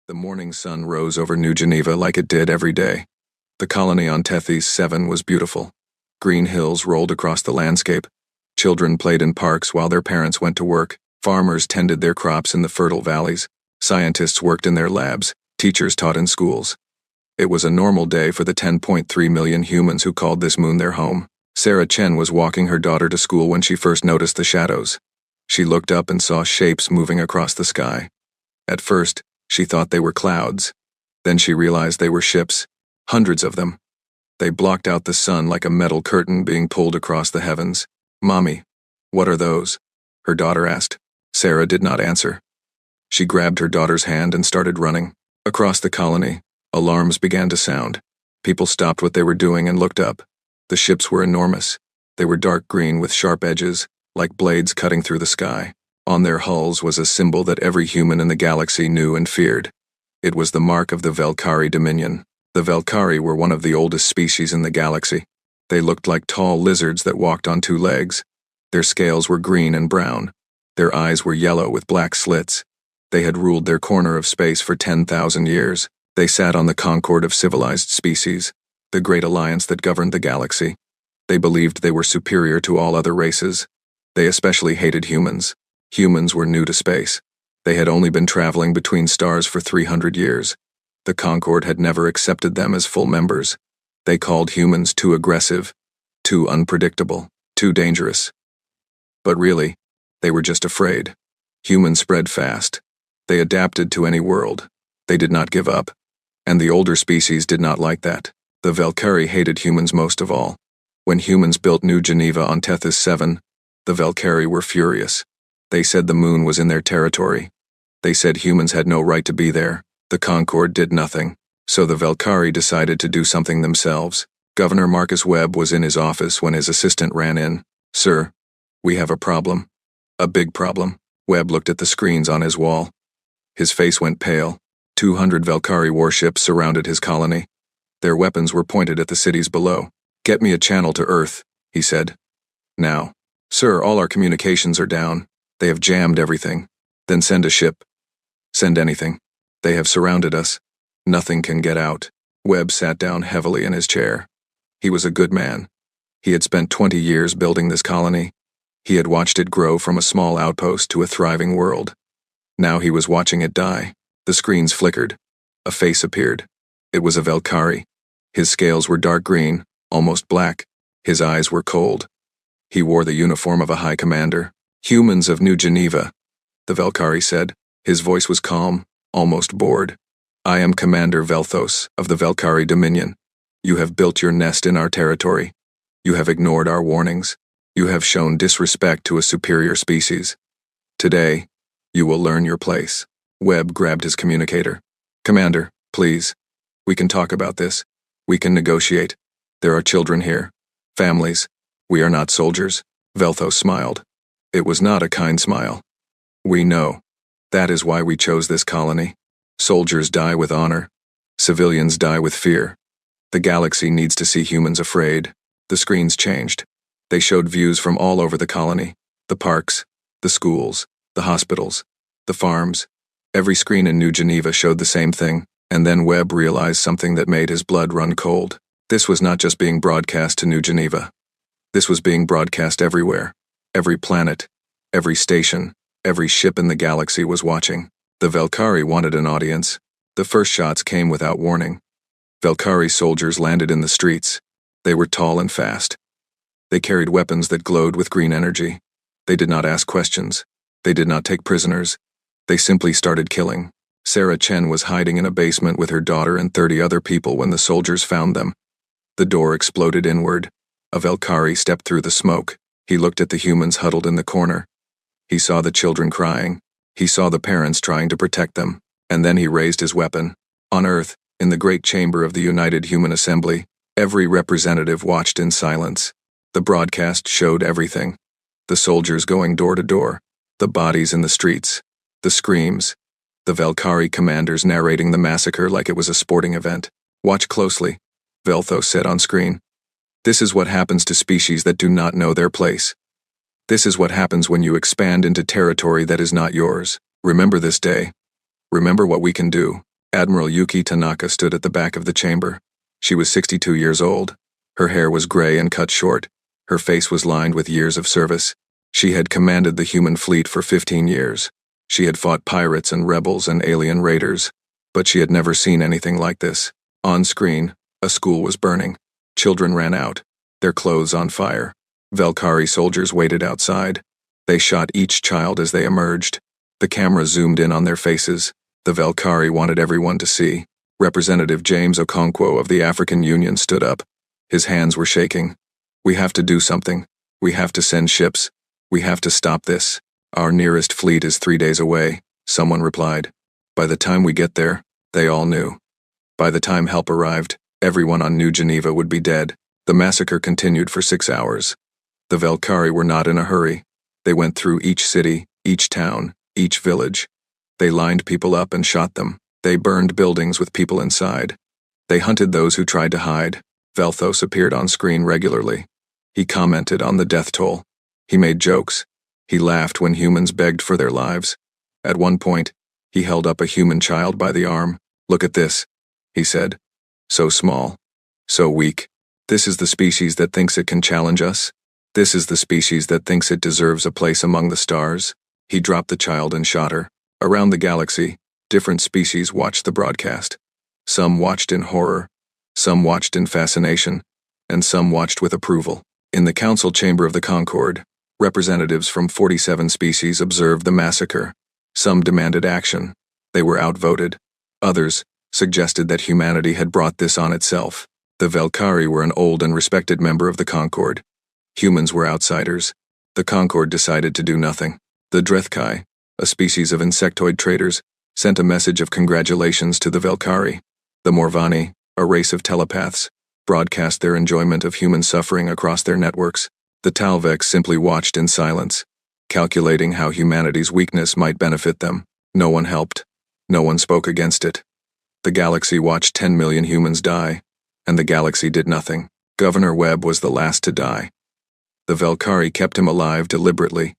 The morning sun rose over New Geneva like it did every day. The colony on Tethys 7 was beautiful. Green hills rolled across the landscape. Children played in parks while their parents went to work. Farmers tended their crops in the fertile valleys. Scientists worked in their labs. Teachers taught in schools. It was a normal day for the 10.3 million humans who called this moon their home. Sarah Chen was walking her daughter to school when she first noticed the shadows. She looked up and saw shapes moving across the sky. At first, she thought they were clouds. Then she realized they were ships, hundreds of them. They blocked out the sun like a metal curtain being pulled across the heavens. "Mommy, what are those?" her daughter asked. Sarah did not answer. She grabbed her daughter's hand and started running. Across the colony, alarms began to sound. People stopped what they were doing and looked up. The ships were enormous. They were dark green with sharp edges, like blades cutting through the sky. On their hulls was a symbol that every human in the galaxy knew and feared. It was the mark of the Velkari Dominion. The Velkari were one of the oldest species in the galaxy. They looked like tall lizards that walked on two legs. Their scales were green and brown. Their eyes were yellow with black slits. They had ruled their corner of space for 10,000 years. They sat on the concord of civilized species, the great alliance that governed the galaxy. They believed they were superior to all other races. They especially hated humans. Humans were new to space. They had only been traveling between stars for 300 years. The Concord had never accepted them as full members. They called humans too aggressive, too unpredictable, too dangerous. But really, they were just afraid. Humans spread fast. They adapted to any world. They did not give up. And the older species did not like that. The Velkari hated humans most of all. When humans built New Geneva on Tethys 7, the Velkari were furious. They said the moon was in their territory. They said humans had no right to be there. The Concord did nothing. So the Velkari decided to do something themselves. Governor Marcus Webb was in his office when his assistant ran in. "Sir, we have a problem. A big problem." Webb looked at the screens on his wall. His face went pale. 200 Velkari warships surrounded his colony. Their weapons were pointed at the cities below. "Get me a channel to Earth," he said. "Now." "Sir, all our communications are down. They have jammed everything." "Then send a ship. Send anything. They have surrounded us. Nothing can get out." Webb sat down heavily in his chair. He was a good man. He had spent 20 years building this colony. He had watched it grow from a small outpost to a thriving world. Now he was watching it die. The screens flickered. A face appeared. It was a Velkari. His scales were dark green, almost black. His eyes were cold. He wore the uniform of a high commander. "Humans of New Geneva," the Velkari said. His voice was calm, almost bored. "I am Commander Velthos of the Velkari Dominion. You have built your nest in our territory. You have ignored our warnings. You have shown disrespect to a superior species. Today, you will learn your place." Webb grabbed his communicator. "Commander, please. We can talk about this. We can negotiate. There are children here. Families. We are not soldiers." Velthos smiled. It was not a kind smile. "We know. That is why we chose this colony. Soldiers die with honor. Civilians die with fear. The galaxy needs to see humans afraid." The screens changed. They showed views from all over the colony. The parks, the schools, the hospitals, the farms. Every screen in New Geneva showed the same thing, and then Webb realized something that made his blood run cold. This was not just being broadcast to New Geneva. This was being broadcast everywhere. Every planet, every station, every ship in the galaxy was watching. The Velkari wanted an audience. The first shots came without warning. Velkari soldiers landed in the streets. They were tall and fast. They carried weapons that glowed with green energy. They did not ask questions. They did not take prisoners. They simply started killing. Sarah Chen was hiding in a basement with her daughter and 30 other people when the soldiers found them. The door exploded inward. A Velkari stepped through the smoke. He looked at the humans huddled in the corner. He saw the children crying. He saw the parents trying to protect them. And then he raised his weapon. On Earth, in the great chamber of the United Human Assembly, every representative watched in silence. The broadcast showed everything. The soldiers going door to door. The bodies in the streets. The screams. The Velkari commanders narrating the massacre like it was a sporting event. "Watch closely," Velthos said on screen. "This is what happens to species that do not know their place. This is what happens when you expand into territory that is not yours. Remember this day. Remember what we can do. Admiral Yuki Tanaka stood at the back of the chamber. She was 62 years old. Her hair was gray and cut short. Her face was lined with years of service. She had commanded the human fleet for 15 years. She had fought pirates and rebels and alien raiders. But she had never seen anything like this. On screen, a school was burning. Children ran out, their clothes on fire. Velkari soldiers waited outside. They shot each child as they emerged. The camera zoomed in on their faces. The Velkari wanted everyone to see. Representative James Okonkwo of the African Union stood up. His hands were shaking. "We have to do something. We have to send ships. We have to stop this. Our nearest fleet is 3 days away," someone replied. By the time we get there, they all knew. By the time help arrived, everyone on New Geneva would be dead. The massacre continued for 6 hours. The Velkari were not in a hurry. They went through each city, each town, each village. They lined people up and shot them. They burned buildings with people inside. They hunted those who tried to hide. Velthos appeared on screen regularly. He commented on the death toll. He made jokes. He laughed when humans begged for their lives. At one point, he held up a human child by the arm. "Look at this," he said. "So small. So weak. This is the species that thinks it can challenge us. This is the species that thinks it deserves a place among the stars." He dropped the child and shot her. Around the galaxy, different species watched the broadcast. Some watched in horror, some watched in fascination, and some watched with approval. In the council chamber of the Concord, representatives from 47 species observed the massacre. Some demanded action. They were outvoted. Others suggested that humanity had brought this on itself. The Velkari were an old and respected member of the Concord. Humans were outsiders. The Concord decided to do nothing. The Drethkai, a species of insectoid traders, sent a message of congratulations to the Velkari. The Morvani, a race of telepaths, broadcast their enjoyment of human suffering across their networks. The Talvex simply watched in silence, calculating how humanity's weakness might benefit them. No one helped. No one spoke against it. The galaxy watched 10 million humans die, and the galaxy did nothing. Governor Webb was the last to die. The Velkari kept him alive deliberately.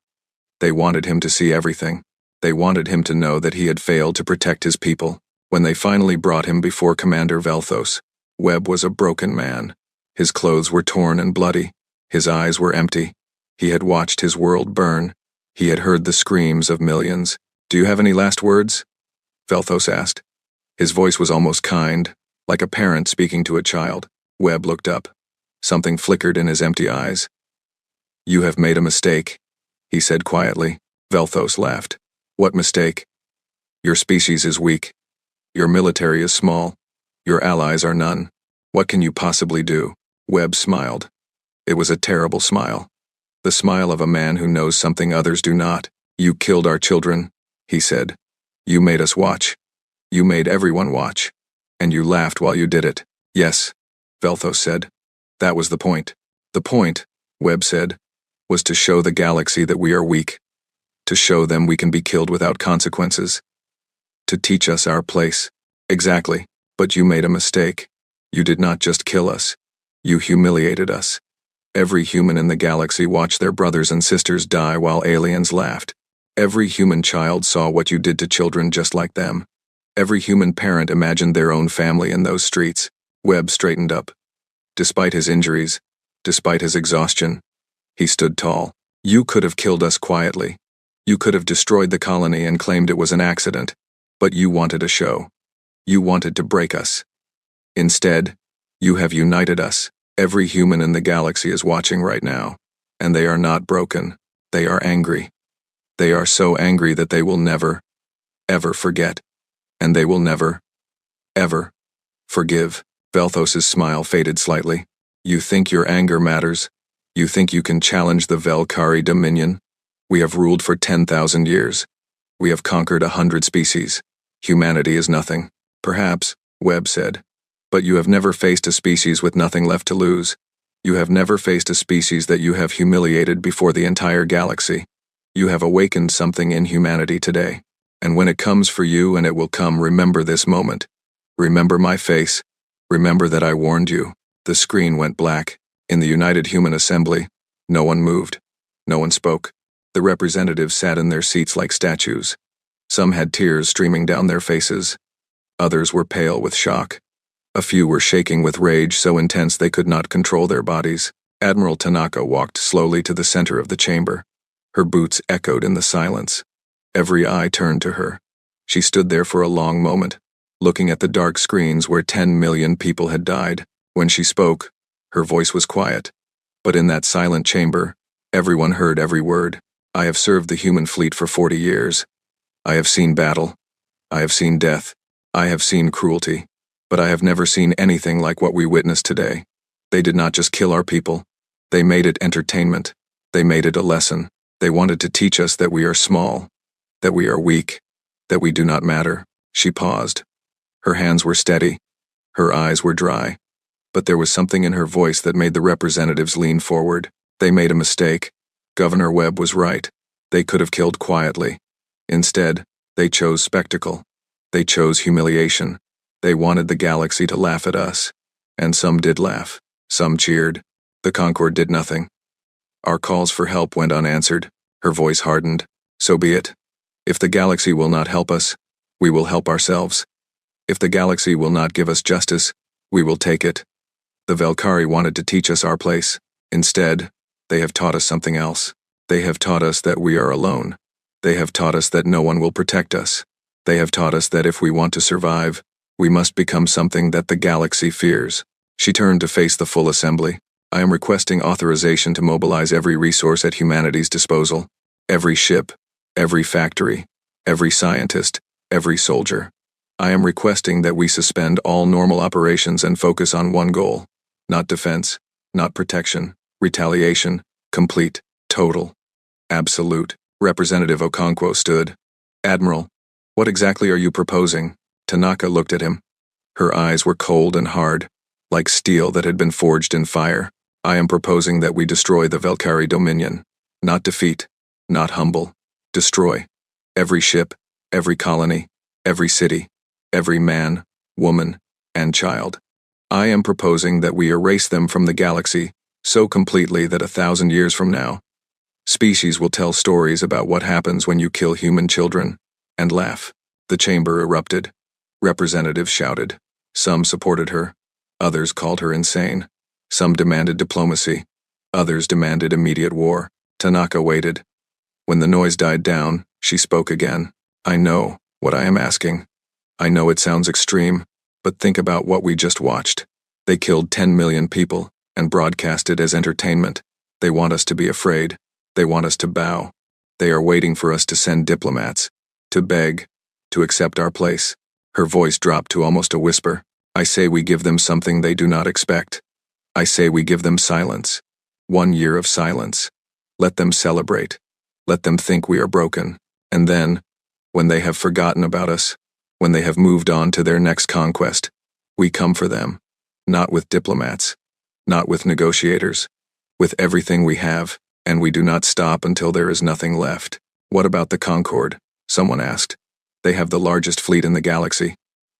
They wanted him to see everything. They wanted him to know that he had failed to protect his people. When they finally brought him before Commander Velthos, Webb was a broken man. His clothes were torn and bloody. His eyes were empty. He had watched his world burn. He had heard the screams of millions. "Do you have any last words?" Velthos asked. His voice was almost kind, like a parent speaking to a child. Webb looked up. Something flickered in his empty eyes. "You have made a mistake," he said quietly. Velthos laughed. "What mistake?" "Your species is weak. Your military is small. Your allies are none. What can you possibly do?" Webb smiled. It was a terrible smile. The smile of a man who knows something others do not. "You killed our children," he said. "You made us watch. You made everyone watch. And you laughed while you did it." "Yes," Velthos said. "That was the point." "The point," Webb said, "was to show the galaxy that we are weak. To show them we can be killed without consequences. To teach us our place." "Exactly. But you made a mistake. You did not just kill us. You humiliated us. Every human in the galaxy watched their brothers and sisters die while aliens laughed. Every human child saw what you did to children just like them. Every human parent imagined their own family in those streets." Webb straightened up. Despite his injuries, despite his exhaustion, he stood tall. "You could have killed us quietly. You could have destroyed the colony and claimed it was an accident. But you wanted a show. You wanted to break us. Instead, you have united us. Every human in the galaxy is watching right now, and they are not broken. They are angry. They are so angry that they will never, ever forget. And they will never, ever, forgive." Velthos's smile faded slightly. "You think your anger matters? You think you can challenge the Velkari dominion? We have ruled for 10,000 years. We have conquered 100 species. Humanity is nothing." "Perhaps," Webb said. "But you have never faced a species with nothing left to lose. You have never faced a species that you have humiliated before the entire galaxy. You have awakened something in humanity today. And when it comes for you, and it will come, remember this moment. Remember my face. Remember that I warned you." The screen went black. In the United Human Assembly, no one moved. No one spoke. The representatives sat in their seats like statues. Some had tears streaming down their faces. Others were pale with shock. A few were shaking with rage so intense they could not control their bodies. Admiral Tanaka walked slowly to the center of the chamber. Her boots echoed in the silence. Every eye turned to her. She stood there for a long moment, looking at the dark screens where 10 million people had died. When she spoke, her voice was quiet. But in that silent chamber, everyone heard every word. I have served the human fleet for 40 years. I have seen battle. I have seen death. I have seen cruelty. But I have never seen anything like what we witnessed today. They did not just kill our people. They made it entertainment. They made it a lesson. They wanted to teach us that we are small, that we are weak, that we do not matter. She paused. Her hands were steady. Her eyes were dry. But there was something in her voice that made the representatives lean forward. They made a mistake. Governor Webb was right. They could have killed quietly. Instead, they chose spectacle. They chose humiliation. They wanted the galaxy to laugh at us. And some did laugh. Some cheered. The Concorde did nothing. Our calls for help went unanswered. Her voice hardened. So be it. If the galaxy will not help us, we will help ourselves. If the galaxy will not give us justice, we will take it. The Velkari wanted to teach us our place. Instead, they have taught us something else. They have taught us that we are alone. They have taught us that no one will protect us. They have taught us that if we want to survive, we must become something that the galaxy fears. She turned to face the full assembly. I am requesting authorization to mobilize every resource at humanity's disposal. Every ship, every factory, every scientist, every soldier. I am requesting that we suspend all normal operations and focus on one goal. Not defense, not protection, retaliation, complete, total, absolute. Representative Okonkwo stood. Admiral, what exactly are you proposing? Tanaka looked at him. Her eyes were cold and hard, like steel that had been forged in fire. I am proposing that we destroy the Velkari Dominion. Not defeat, not humble. Destroy. Every ship, every colony, every city, every man, woman, and child. I am proposing that we erase them from the galaxy so completely that 1,000 years from now, species will tell stories about what happens when you kill human children, and laugh. The chamber erupted. Representatives shouted. Some supported her. Others called her insane. Some demanded diplomacy. Others demanded immediate war. Tanaka waited. When the noise died down, she spoke again. I know what I am asking. I know it sounds extreme, but think about what we just watched. They killed 10 million people and broadcast it as entertainment. They want us to be afraid. They want us to bow. They are waiting for us to send diplomats, to beg, to accept our place. Her voice dropped to almost a whisper. I say we give them something they do not expect. I say we give them silence. 1 year of silence. Let them celebrate. Let them think we are broken. And then, when they have forgotten about us, when they have moved on to their next conquest, we come for them. Not with diplomats. Not with negotiators. With everything we have, and we do not stop until there is nothing left. What about the Concorde? Someone asked. They have the largest fleet in the galaxy.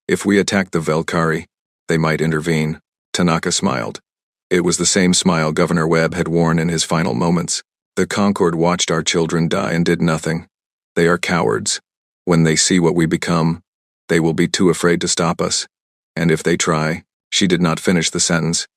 If we attack the Velkari, they might intervene. Tanaka smiled. It was the same smile Governor Webb had worn in his final moments. The Concorde watched our children die and did nothing. They are cowards. When they see what we become, they will be too afraid to stop us. And if they try, she did not finish the sentence.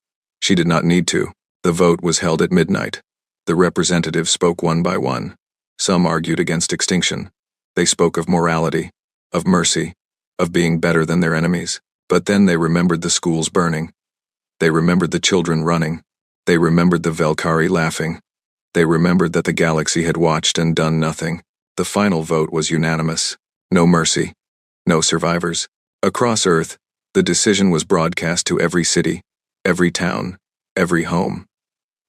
She did not need to. The vote was held at midnight. The representatives spoke one by one. Some argued against extinction. They spoke of morality, of mercy, of being better than their enemies. But then they remembered the schools burning. They remembered the children running. They remembered the Velkari laughing. They remembered that the galaxy had watched and done nothing. The final vote was unanimous. No mercy. No survivors. Across Earth, the decision was broadcast to every city, every town, every home.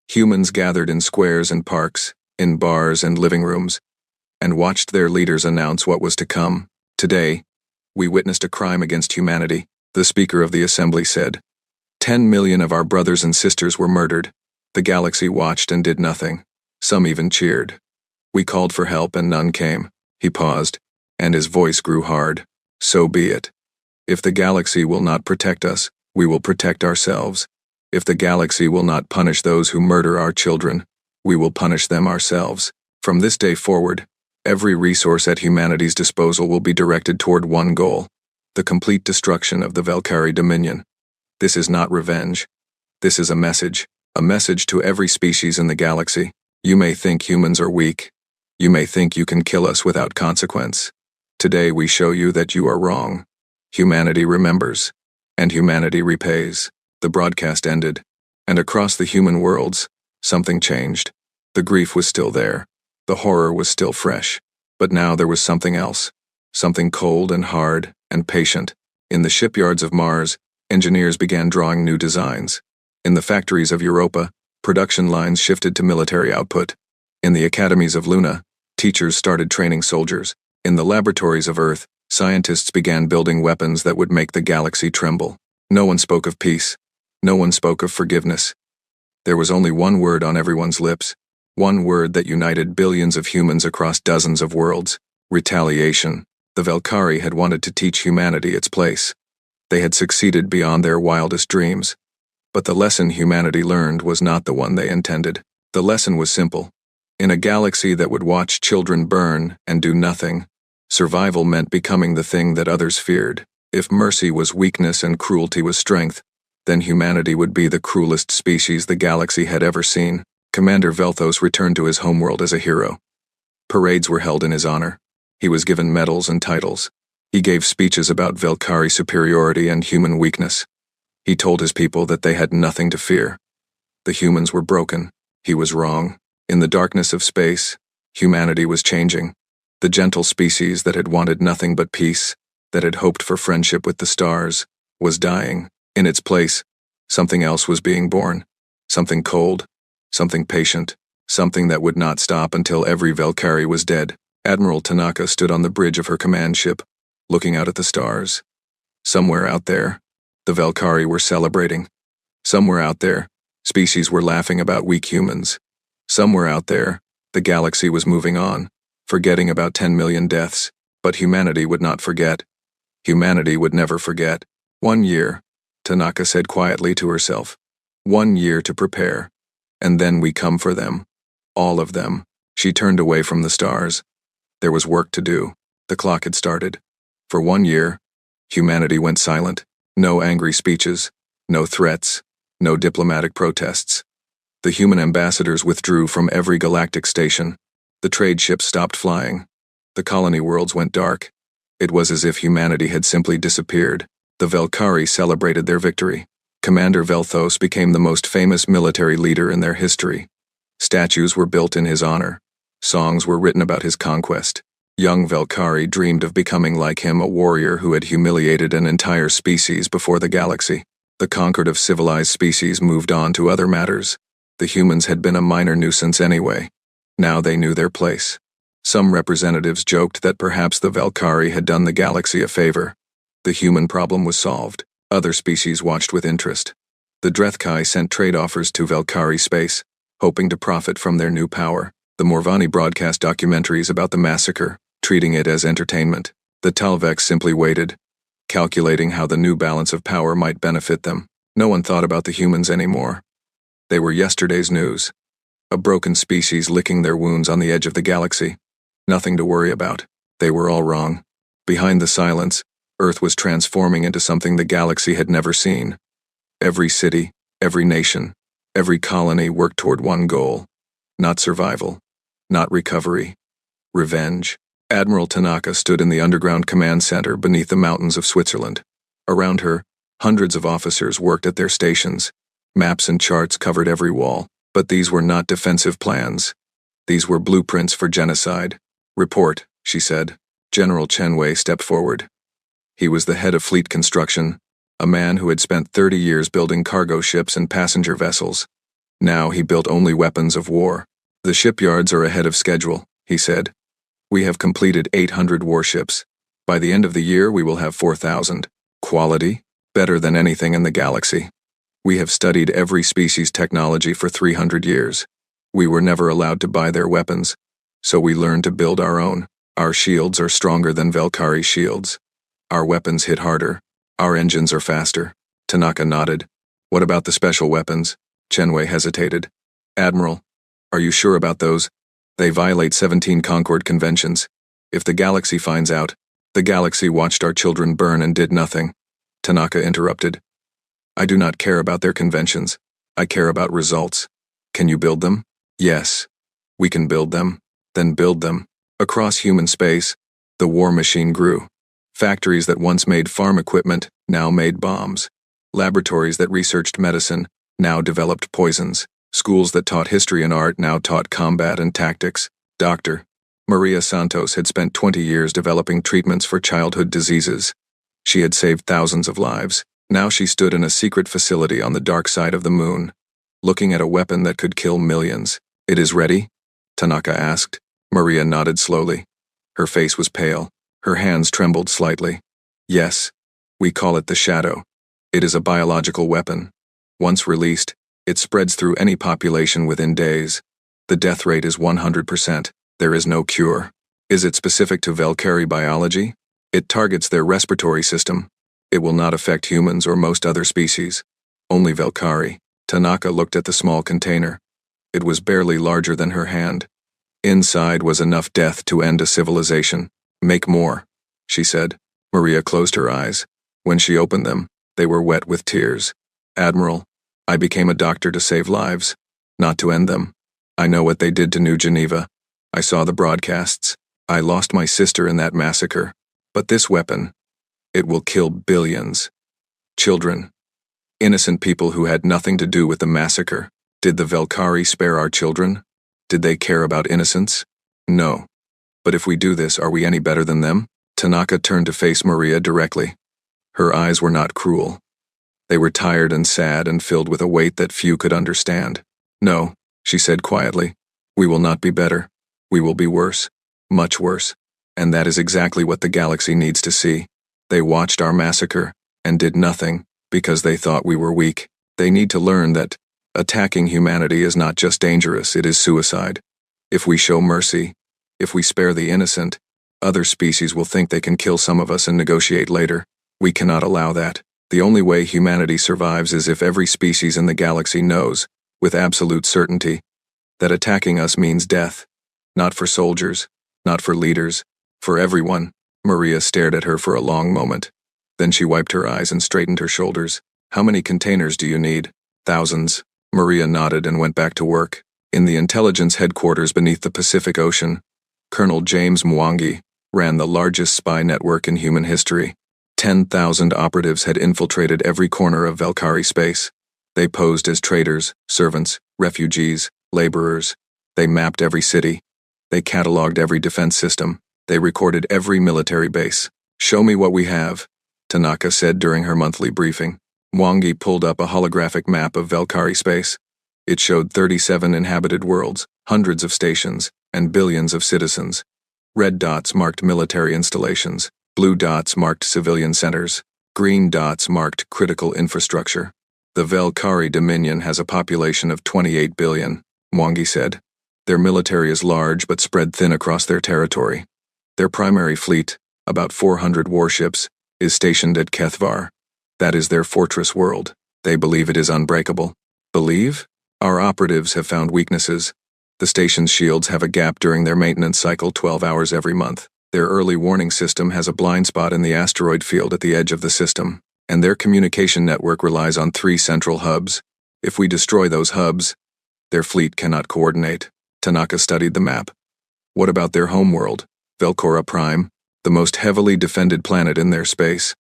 Humans gathered in squares and parks, in bars and living rooms, and watched their leaders announce what was to come. Today, we witnessed a crime against humanity, the Speaker of the Assembly said. 10 million of our brothers and sisters were murdered. The galaxy watched and did nothing. Some even cheered. We called for help and none came. He paused, and his voice grew hard. So be it. If the galaxy will not protect us, we will protect ourselves. If the galaxy will not punish those who murder our children, we will punish them ourselves. From this day forward, every resource at humanity's disposal will be directed toward one goal: The complete destruction of the Valkyrie dominion. This is not revenge. This is a message to every species in the galaxy. You may think humans are weak. You may think you can kill us without consequence. Today we show you that you are wrong. Humanity remembers. And humanity repays. The broadcast ended. And across the human worlds, something changed. The grief was still there. The horror was still fresh. But now there was something else. Something cold and hard and patient. In the shipyards of Mars, engineers began drawing new designs. In the factories of Europa, production lines shifted to military output. In the academies of Luna, teachers started training soldiers. In the laboratories of Earth, scientists began building weapons that would make the galaxy tremble. No one spoke of peace. No one spoke of forgiveness. There was only one word on everyone's lips. One word that united billions of humans across dozens of worlds. Retaliation. The Valkyrie had wanted to teach humanity its place. They had succeeded beyond their wildest dreams. But the lesson humanity learned was not the one they intended. The lesson was simple. In a galaxy that would watch children burn and do nothing, survival meant becoming the thing that others feared. If mercy was weakness and cruelty was strength, then humanity would be the cruelest species the galaxy had ever seen. Commander Velthos returned to his homeworld as a hero. Parades were held in his honor. He was given medals and titles. He gave speeches about Valkyrie superiority and human weakness. He told his people that they had nothing to fear. The humans were broken. He was wrong. In the darkness of space, humanity was changing. The gentle species that had wanted nothing but peace, that had hoped for friendship with the stars, was dying. In its place, something else was being born. Something cold, something patient, something that would not stop until every Valkyrie was dead. Admiral Tanaka stood on the bridge of her command ship, looking out at the stars. Somewhere out there, the Valkyrie were celebrating. Somewhere out there, species were laughing about weak humans. Somewhere out there, the galaxy was moving on, forgetting about 10 million deaths. But humanity would not forget. Humanity would never forget. 1 year, Tanaka said quietly to herself. 1 year to prepare. And then we come for them. All of them. She turned away from the stars. There was work to do. The clock had started. For 1 year, humanity went silent. No angry speeches, no threats, no diplomatic protests. The human ambassadors withdrew from every galactic station. The trade ships stopped flying. The colony worlds went dark. It was as if humanity had simply disappeared. The Valkyrie celebrated their victory. Commander Velthos became the most famous military leader in their history. Statues were built in his honor. Songs were written about his conquest. Young Valkyrie dreamed of becoming like him, a warrior who had humiliated an entire species before the galaxy. The conquered of civilized species moved on to other matters. The humans had been a minor nuisance anyway. Now they knew their place. Some representatives joked that perhaps the Valkyrie had done the galaxy a favor. The human problem was solved. Other species watched with interest. The Drethkai sent trade offers to Valkyrie space, hoping to profit from their new power. The Morvani broadcast documentaries about the massacre, treating it as entertainment. The Talvex simply waited, calculating how the new balance of power might benefit them. No one thought about the humans anymore. They were yesterday's news. A broken species licking their wounds on the edge of the galaxy. Nothing to worry about. They were all wrong. Behind the silence, Earth was transforming into something the galaxy had never seen. Every city, every nation, every colony worked toward one goal. Not survival. Not recovery. Revenge. Admiral Tanaka stood in the underground command center beneath the mountains of Switzerland. Around her, hundreds of officers worked at their stations. Maps and charts covered every wall. But these were not defensive plans. These were blueprints for genocide. Report, she said. General Chenwei stepped forward. He was the head of fleet construction, a man who had spent 30 years building cargo ships and passenger vessels. Now he built only weapons of war. The shipyards are ahead of schedule, he said. We have completed 800 warships. By the end of the year, we will have 4,000. Quality? Better than anything in the galaxy. We have studied every species' technology for 300 years. We were never allowed to buy their weapons, so we learned to build our own. Our shields are stronger than Valkyrie shields. Our weapons hit harder. Our engines are faster. Tanaka nodded. What about the special weapons? Chenwei hesitated. Admiral, are you sure about those? They violate 17 Concord conventions. If the galaxy finds out, The galaxy watched our children burn and did nothing. Tanaka interrupted. I do not care about their conventions. I care about results. Can you build them? Yes. We can build them. Then build them. Across human space, the war machine grew. Factories that once made farm equipment now made bombs. Laboratories that researched medicine now developed poisons. Schools that taught history and art now taught combat and tactics. Dr. Maria Santos had spent 20 years developing treatments for childhood diseases. She had saved thousands of lives. Now she stood in a secret facility on the dark side of the moon, looking at a weapon that could kill millions. It is ready? Tanaka asked. Maria nodded slowly. Her face was pale. Her hands trembled slightly. Yes. We call it the Shadow. It is a biological weapon. Once released, it spreads through any population within days. The death rate is 100%. There is no cure. Is it specific to Valkyrie biology? It targets their respiratory system. It will not affect humans or most other species. Only Valkyrie. Tanaka looked at the small container. It was barely larger than her hand. Inside was enough death to end a civilization. Make more, she said. Maria closed her eyes. When she opened them, they were wet with tears. Admiral, I became a doctor to save lives, not to end them. I know what they did to New Geneva. I saw the broadcasts. I lost my sister in that massacre. But this weapon, it will kill billions. Children. Innocent people who had nothing to do with the massacre. Did the Valkyrie spare our children? Did they care about innocence? No. But if we do this, are we any better than them? Tanaka turned to face Maria directly. Her eyes were not cruel. They were tired and sad and filled with a weight that few could understand. No, she said quietly. We will not be better. We will be worse. Much worse. And that is exactly what the galaxy needs to see. They watched our massacre and did nothing because they thought we were weak. They need to learn that attacking humanity is not just dangerous, it is suicide. If we show mercy, if we spare the innocent, other species will think they can kill some of us and negotiate later. We cannot allow that. The only way humanity survives is if every species in the galaxy knows, with absolute certainty, that attacking us means death. Not for soldiers, not for leaders, for everyone. Maria stared at her for a long moment. Then she wiped her eyes and straightened her shoulders. How many containers do you need? Thousands. Maria nodded and went back to work. In the intelligence headquarters beneath the Pacific Ocean, Colonel James Mwangi ran the largest spy network in human history. 10,000 operatives had infiltrated every corner of Valkyrie space. They posed as traders, servants, refugees, laborers. They mapped every city. They cataloged every defense system. They recorded every military base. Show me what we have, Tanaka said during her monthly briefing. Mwangi pulled up a holographic map of Valkyrie space. It showed 37 inhabited worlds, hundreds of stations, and billions of citizens. Red dots marked military installations. Blue dots marked civilian centers. Green dots marked critical infrastructure. The Valkyrie Dominion has a population of 28 billion, Mwangi said. Their military is large but spread thin across their territory. Their primary fleet, about 400 warships, is stationed at Kethvar. That is their fortress world. They believe it is unbreakable. Believe? Our operatives have found weaknesses. The station's shields have a gap during their maintenance cycle 12 hours every month. Their early warning system has a blind spot in the asteroid field at the edge of the system, and their communication network relies on 3 central hubs. If we destroy those hubs, their fleet cannot coordinate. Tanaka studied the map. What about their homeworld, Velcora Prime, the most heavily defended planet in their space?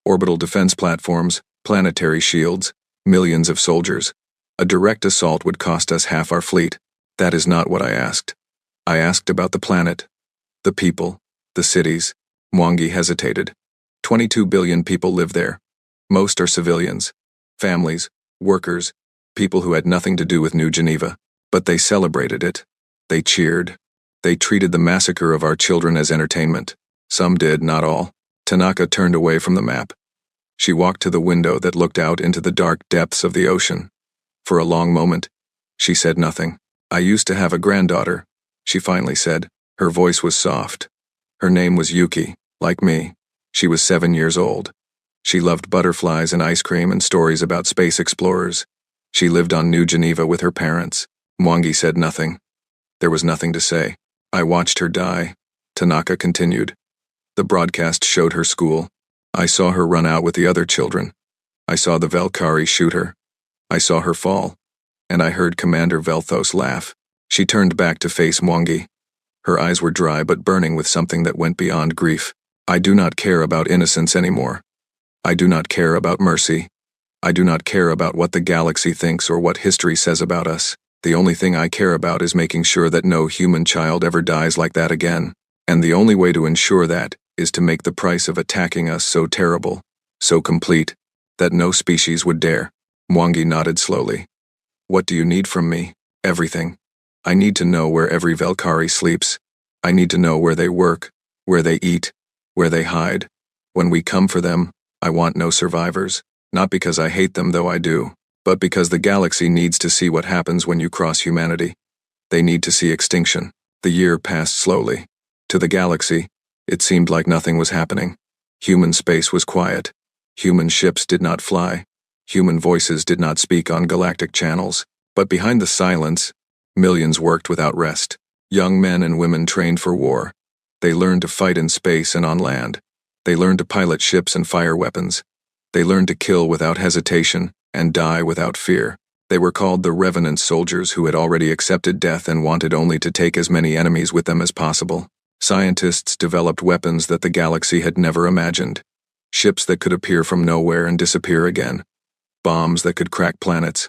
Orbital defense platforms, planetary shields, millions of soldiers. A direct assault would cost us half our fleet. That is not what I asked. I asked about the planet, the people, the cities. Mwangi hesitated. 22 billion people live there. Most are civilians, families, workers, people who had nothing to do with New Geneva. But they celebrated it. They cheered. They treated the massacre of our children as entertainment. Some did, not all. Tanaka turned away from the map. She walked to the window that looked out into the dark depths of the ocean. For a long moment, she said nothing. I used to have a granddaughter, she finally said. Her voice was soft. Her name was Yuki, like me. She was 7 years old. She loved butterflies and ice cream and stories about space explorers. She lived on New Geneva with her parents. Mwangi said nothing. There was nothing to say. I watched her die, Tanaka continued. The broadcast showed her school. I saw her run out with the other children. I saw the Valkyrie shoot her. I saw her fall. And I heard Commander Velthos laugh. She turned back to face Mwangi. Her eyes were dry but burning with something that went beyond grief. I do not care about innocence anymore. I do not care about mercy. I do not care about what the galaxy thinks or what history says about us. The only thing I care about is making sure that no human child ever dies like that again. And the only way to ensure that is to make the price of attacking us so terrible, so complete, that no species would dare. Mwangi nodded slowly. What do you need from me? Everything. I need to know where every Valkyrie sleeps. I need to know where they work, where they eat, where they hide. When we come for them, I want no survivors. Not because I hate them, though I do, but because the galaxy needs to see what happens when you cross humanity. They need to see extinction. The year passed slowly. To the galaxy, it seemed like nothing was happening. Human space was quiet. Human ships did not fly. Human voices did not speak on galactic channels. But behind the silence, millions worked without rest. Young men and women trained for war. They learned to fight in space and on land. They learned to pilot ships and fire weapons. They learned to kill without hesitation and die without fear. They were called the Revenant soldiers who had already accepted death and wanted only to take as many enemies with them as possible. Scientists developed weapons that the galaxy had never imagined. Ships that could appear from nowhere and disappear again. Bombs that could crack planets.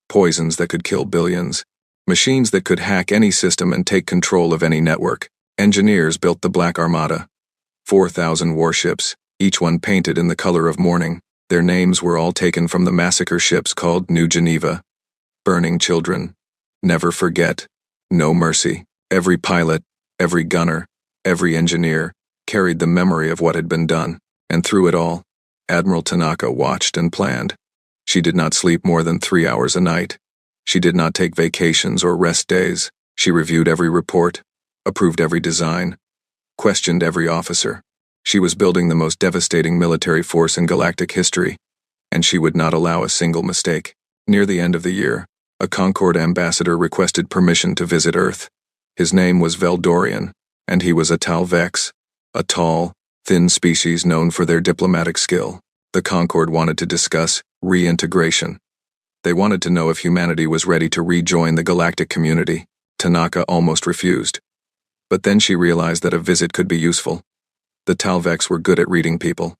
Poisons that could kill billions. Machines that could hack any system and take control of any network. Engineers built the Black Armada. 4,000 warships, each one painted in the color of mourning. Their names were all taken from the massacre ships called New Geneva. Burning children. Never forget. No mercy. Every pilot, every gunner, every engineer carried the memory of what had been done. And through it all, Admiral Tanaka watched and planned. She did not sleep more than 3 hours a night. She did not take vacations or rest days. She reviewed every report, approved every design, questioned every officer. She was building the most devastating military force in galactic history, and she would not allow a single mistake. Near the end of the year, a Concord ambassador requested permission to visit Earth. His name was Veldorian, and he was a Talvex, a tall, thin species known for their diplomatic skill. The Concord wanted to discuss reintegration. They wanted to know if humanity was ready to rejoin the galactic community. Tanaka almost refused. But then she realized that a visit could be useful. The Talvex were good at reading people.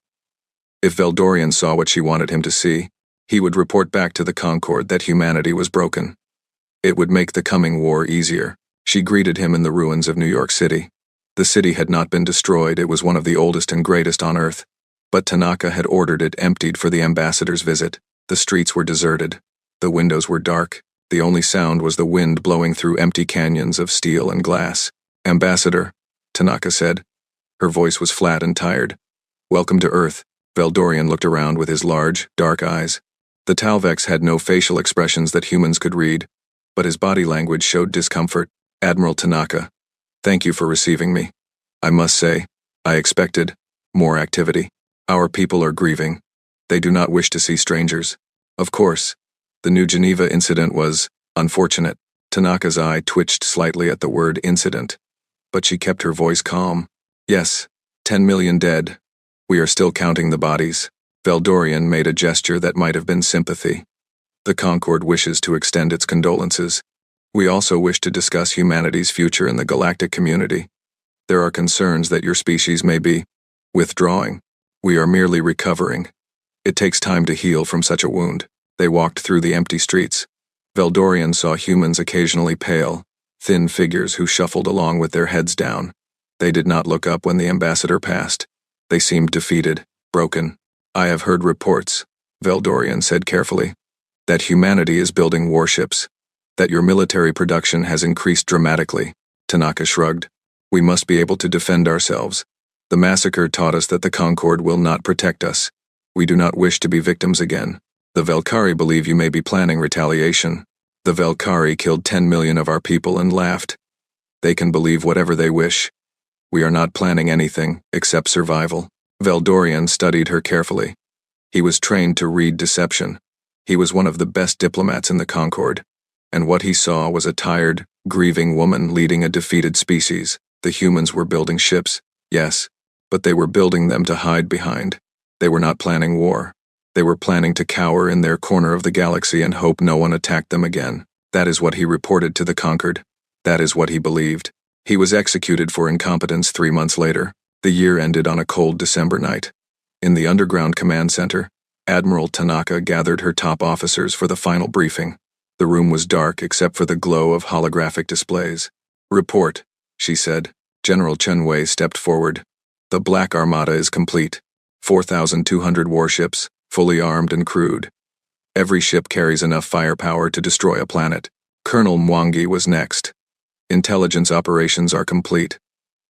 If Veldorian saw what she wanted him to see, he would report back to the Concord that humanity was broken. It would make the coming war easier. She greeted him in the ruins of New York City. The city had not been destroyed, it was one of the oldest and greatest on Earth. But Tanaka had ordered it emptied for the ambassador's visit. The streets were deserted. The windows were dark. The only sound was the wind blowing through empty canyons of steel and glass. "Ambassador," Tanaka said. Her voice was flat and tired. "Welcome to Earth." Veldorian looked around with his large, dark eyes. The Talvex had no facial expressions that humans could read, but his body language showed discomfort. "Admiral Tanaka, thank you for receiving me. I must say, I expected more activity. Our people are grieving. They do not wish to see strangers. Of course, the New Geneva incident was unfortunate." Tanaka's eye twitched slightly at the word incident, but she kept her voice calm. "Yes, 10 million dead. We are still counting the bodies." Veldorian made a gesture that might have been sympathy. "The Concord wishes to extend its condolences. We also wish to discuss humanity's future in the galactic community. There are concerns that your species may be withdrawing. We are merely recovering. It takes time to heal from such a wound." They walked through the empty streets. Veldorian saw humans occasionally pale, thin figures who shuffled along with their heads down. They did not look up when the ambassador passed. They seemed defeated, broken. "I have heard reports," Veldorian said carefully, "that humanity is building warships, that your military production has increased dramatically." Tanaka shrugged. "We must be able to defend ourselves. The massacre taught us that the Concord will not protect us. We do not wish to be victims again. The Valkyrie believe you may be planning retaliation. The Valkyrie killed 10 million of our people and laughed. They can believe whatever they wish. We are not planning anything except survival." Veldorian studied her carefully. He was trained to read deception. He was one of the best diplomats in the Concord. And what he saw was a tired, grieving woman leading a defeated species. The humans were building ships, yes, but they were building them to hide behind. They were not planning war. They were planning to cower in their corner of the galaxy and hope no one attacked them again. That is what he reported to the conquered. That is what he believed. He was executed for incompetence 3 months later. The year ended on a cold December night. In the underground command center, Admiral Tanaka gathered her top officers for the final briefing. The room was dark except for the glow of holographic displays. "Report," she said. General Chenwei stepped forward. "The Black Armada is complete. 4,200 warships, fully armed and crewed. Every ship carries enough firepower to destroy a planet." Colonel Mwangi was next. "Intelligence operations are complete.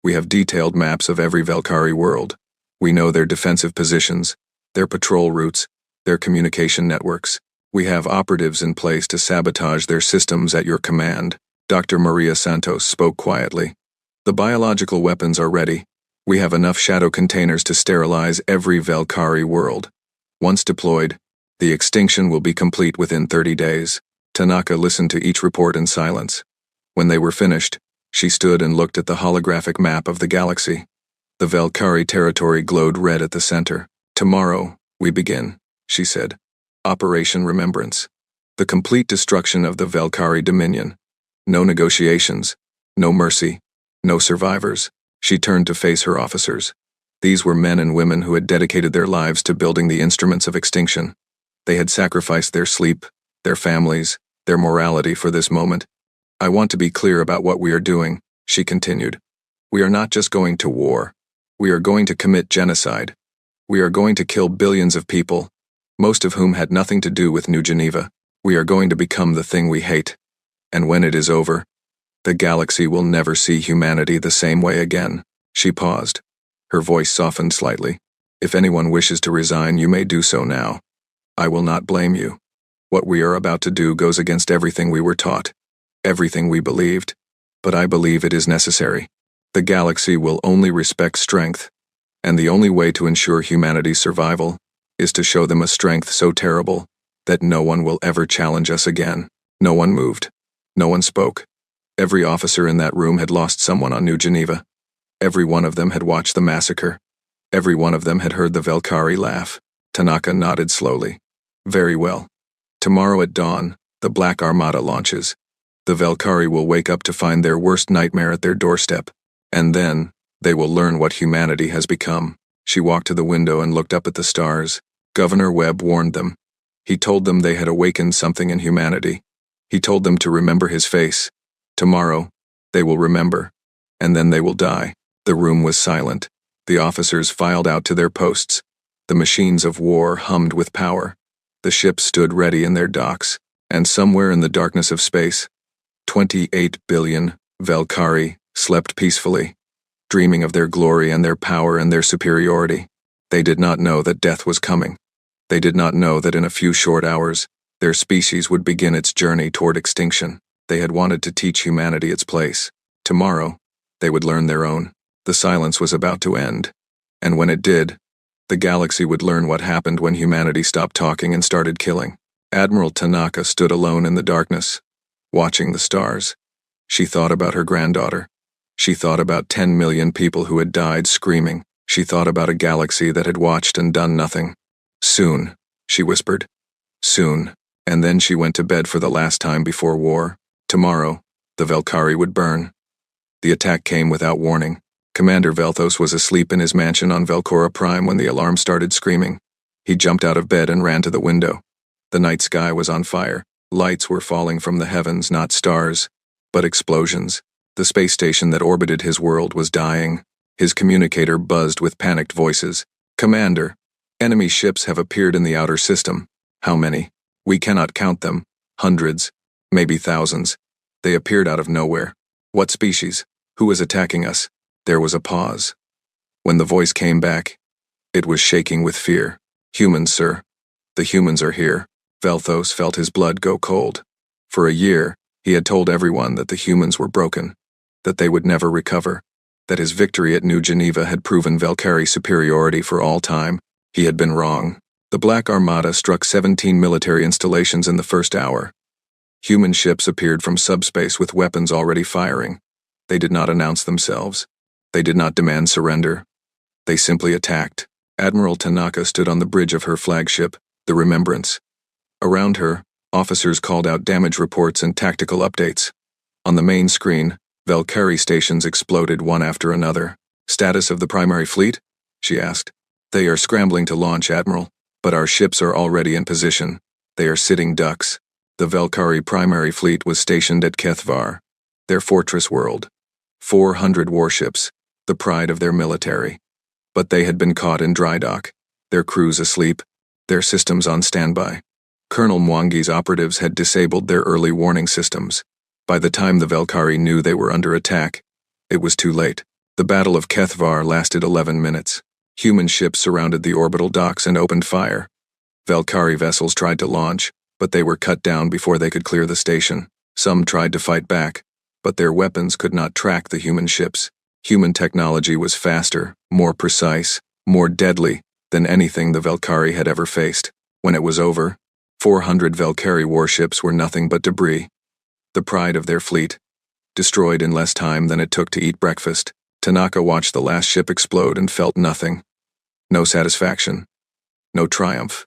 We have detailed maps of every Velkari world. We know their defensive positions, their patrol routes, their communication networks. We have operatives in place to sabotage their systems at your command." Dr. Maria Santos spoke quietly. "The biological weapons are ready. We have enough shadow containers to sterilize every Velkari world. Once deployed, the extinction will be complete within 30 days. Tanaka listened to each report in silence. When they were finished, she stood and looked at the holographic map of the galaxy. The Velkari territory glowed red at the center. "Tomorrow, we begin," she said. "Operation Remembrance. The complete destruction of the Velkari Dominion. No negotiations, no mercy, no survivors." She turned to face her officers. These were men and women who had dedicated their lives to building the instruments of extinction. They had sacrificed their sleep, their families, their morality for this moment. "I want to be clear about what we are doing," she continued. "We are not just going to war. We are going to commit genocide. We are going to kill billions of people, most of whom had nothing to do with New Geneva. We are going to become the thing we hate. And when it is over, the galaxy will never see humanity the same way again." She paused. Her voice softened slightly. "If anyone wishes to resign, you may do so now. I will not blame you. What we are about to do goes against everything we were taught, everything we believed, but I believe it is necessary. The galaxy will only respect strength, and the only way to ensure humanity's survival is to show them a strength so terrible that no one will ever challenge us again." No one moved. No one spoke. Every officer in that room had lost someone on New Geneva. Every one of them had watched the massacre. Every one of them had heard the Velkari laugh. Tanaka nodded slowly. "Very well. Tomorrow at dawn, the Black Armada launches. The Velkari will wake up to find their worst nightmare at their doorstep. And then, they will learn what humanity has become." She walked to the window and looked up at the stars. Governor Webb warned them. He told them they had awakened something in humanity. He told them to remember his face. Tomorrow, they will remember, and then they will die. The room was silent. The officers filed out to their posts. The machines of war hummed with power. The ships stood ready in their docks, and somewhere in the darkness of space, 28 billion Velkari slept peacefully, dreaming of their glory and their power and their superiority. They did not know that death was coming. They did not know that in a few short hours, their species would begin its journey toward extinction. They had wanted to teach humanity its place. Tomorrow, they would learn their own. The silence was about to end. And when it did, the galaxy would learn what happened when humanity stopped talking and started killing. Admiral Tanaka stood alone in the darkness, watching the stars. She thought about her granddaughter. She thought about 10 million people who had died screaming. She thought about a galaxy that had watched and done nothing. "Soon," she whispered. "Soon." And then she went to bed for the last time before war. Tomorrow, the Velkari would burn. The attack came without warning. Commander Velthos was asleep in his mansion on Velcora Prime when the alarm started screaming. He jumped out of bed and ran to the window. The night sky was on fire. Lights were falling from the heavens, not stars, but explosions. The space station that orbited his world was dying. His communicator buzzed with panicked voices. "Commander, enemy ships have appeared in the outer system. How many? We cannot count them. Hundreds, maybe thousands. They appeared out of nowhere. What species? Who is attacking us?" There was a pause. When the voice came back, it was shaking with fear. "Humans, sir. The humans are here." Velthos felt his blood go cold. For a year, he had told everyone that the humans were broken, that they would never recover, that his victory at New Geneva had proven Velkari superiority for all time. He had been wrong. The Black Armada struck 17 military installations in the first hour. Human ships appeared from subspace with weapons already firing. They did not announce themselves. They did not demand surrender. They simply attacked. Admiral Tanaka stood on the bridge of her flagship, the Remembrance. Around her, officers called out damage reports and tactical updates. On the main screen, Valkyrie stations exploded one after another. Status of the primary fleet? She asked. They are scrambling to launch, Admiral, but our ships are already in position. They are sitting ducks. The Valkyrie primary fleet was stationed at Kethvar, their fortress world. 400 warships, the pride of their military. But they had been caught in dry dock, their crews asleep, their systems on standby. Colonel Mwangi's operatives had disabled their early warning systems. By the time the Valkyrie knew they were under attack, it was too late. The Battle of Kethvar lasted 11 minutes. Human ships surrounded the orbital docks and opened fire. Valkyrie vessels tried to launch, but they were cut down before they could clear the station. Some tried to fight back, but their weapons could not track the human ships. Human technology was faster, more precise, more deadly than anything the Valkyrie had ever faced. When it was over, 400 Valkyrie warships were nothing but debris. The pride of their fleet, destroyed in less time than it took to eat breakfast. Tanaka watched the last ship explode and felt nothing. No satisfaction. No triumph.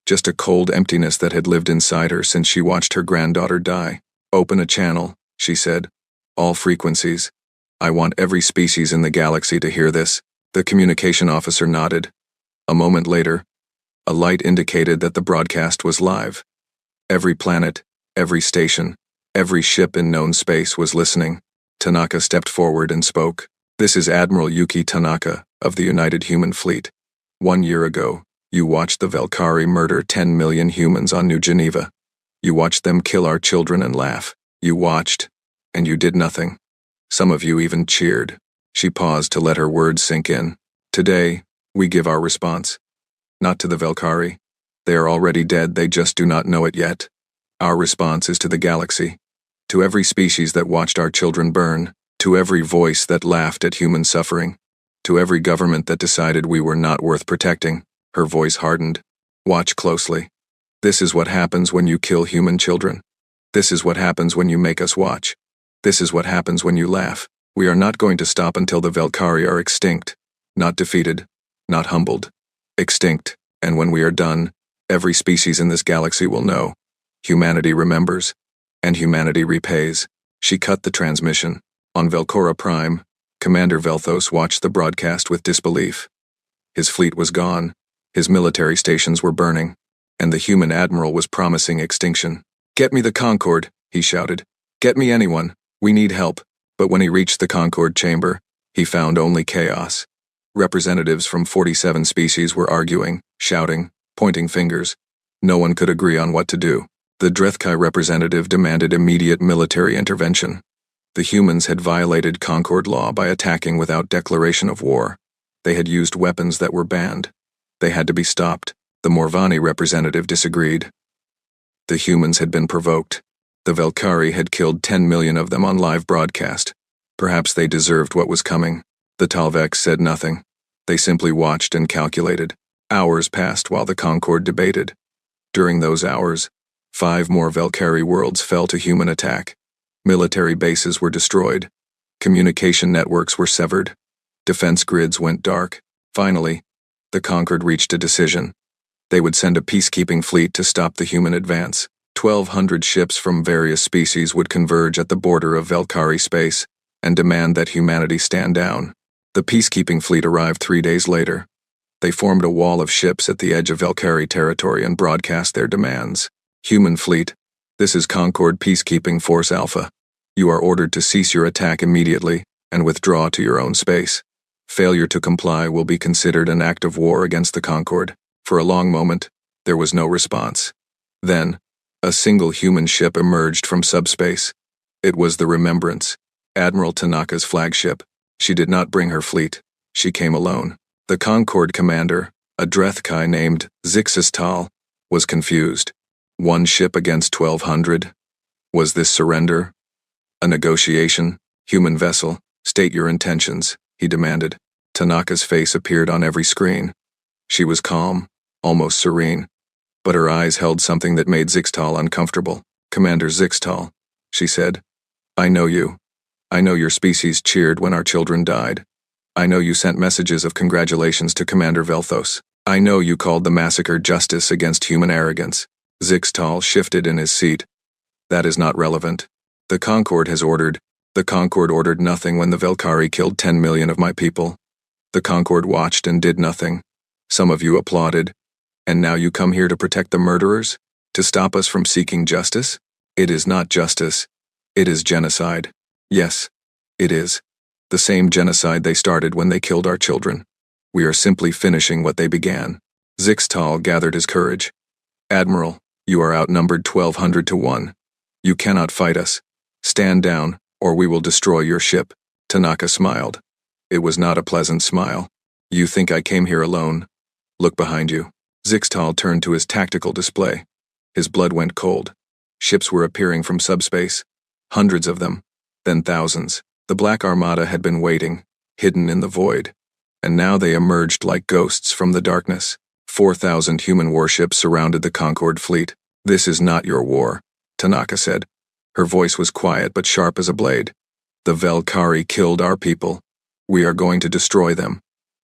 Just a cold emptiness that had lived inside her since she watched her granddaughter die. Open a channel, she said. All frequencies. I want every species in the galaxy to hear this. The communication officer nodded. A moment later, a light indicated that the broadcast was live. Every planet, every station, every ship in known space was listening. Tanaka stepped forward and spoke. This is Admiral Yuki Tanaka of the United Human Fleet. 1 year ago, you watched the Valkyrie murder 10 million humans on New Geneva. You watched them kill our children and laugh. You watched, and you did nothing. Some of you even cheered. She paused to let her words sink in. Today, we give our response. Not to the Valkyrie. They are already dead, they just do not know it yet. Our response is to the galaxy. To every species that watched our children burn. To every voice that laughed at human suffering. To every government that decided we were not worth protecting. Her voice hardened. Watch closely. This is what happens when you kill human children. This is what happens when you make us watch. This is what happens when you laugh. We are not going to stop until the Valkyrie are extinct. Not defeated. Not humbled. Extinct. And when we are done, every species in this galaxy will know. Humanity remembers. And humanity repays. She cut the transmission. On Velcora Prime, Commander Velthos watched the broadcast with disbelief. His fleet was gone. His military stations were burning. And the human admiral was promising extinction. Get me the Concorde, he shouted. Get me anyone. We need help. But when he reached the Concorde chamber, he found only chaos. Representatives from 47 species were arguing, shouting, pointing fingers. No one could agree on what to do. The Drethkai representative demanded immediate military intervention. The humans had violated Concorde law by attacking without declaration of war. They had used weapons that were banned. They had to be stopped. The Morvani representative disagreed. The humans had been provoked. The Valkyrie had killed 10 million of them on live broadcast. Perhaps they deserved what was coming. The Talvex said nothing. They simply watched and calculated. Hours passed while the Concorde debated. During those hours, 5 more Valkyrie worlds fell to human attack. Military bases were destroyed. Communication networks were severed. Defense grids went dark. Finally, the Concorde reached a decision. They would send a peacekeeping fleet to stop the human advance. 1,200 ships from various species would converge at the border of Valkyrie space and demand that humanity stand down. The peacekeeping fleet arrived 3 days later. They formed a wall of ships at the edge of Valkyrie territory and broadcast their demands. Human fleet, this is Concorde Peacekeeping Force Alpha. You are ordered to cease your attack immediately and withdraw to your own space. Failure to comply will be considered an act of war against the Concorde. For a long moment, there was no response. Then, a single human ship emerged from subspace. It was the Remembrance, Admiral Tanaka's flagship. She did not bring her fleet. She came alone. The Concorde commander, a Drethkai named Zixistal, was confused. 1 ship against 1,200? Was this surrender? A negotiation? Human vessel, state your intentions, he demanded. Tanaka's face appeared on every screen. She was calm, almost serene, but her eyes held something that made Zixtal uncomfortable. Commander Zixtal, she said, I know you. I know your species cheered when our children died. I know you sent messages of congratulations to Commander Velthos. I know you called the massacre justice against human arrogance. Zixtal shifted in his seat. That is not relevant. The Concord has ordered. The Concord ordered nothing when the Velkari killed 10 million of my people. The Concord watched and did nothing. Some of you applauded. And now you come here to protect the murderers? To stop us from seeking justice? It is not justice. It is genocide. Yes, it is. The same genocide they started when they killed our children. We are simply finishing what they began. Zixtal gathered his courage. Admiral, you are outnumbered 1,200 to 1. You cannot fight us. Stand down, or we will destroy your ship. Tanaka smiled. It was not a pleasant smile. You think I came here alone? Look behind you. Zixtal turned to his tactical display. His blood went cold. Ships were appearing from subspace. Hundreds of them. Then thousands. The Black Armada had been waiting, hidden in the void. And now they emerged like ghosts from the darkness. 4,000 human warships surrounded the Concord fleet. This is not your war, Tanaka said. Her voice was quiet but sharp as a blade. The Velkari killed our people. We are going to destroy them.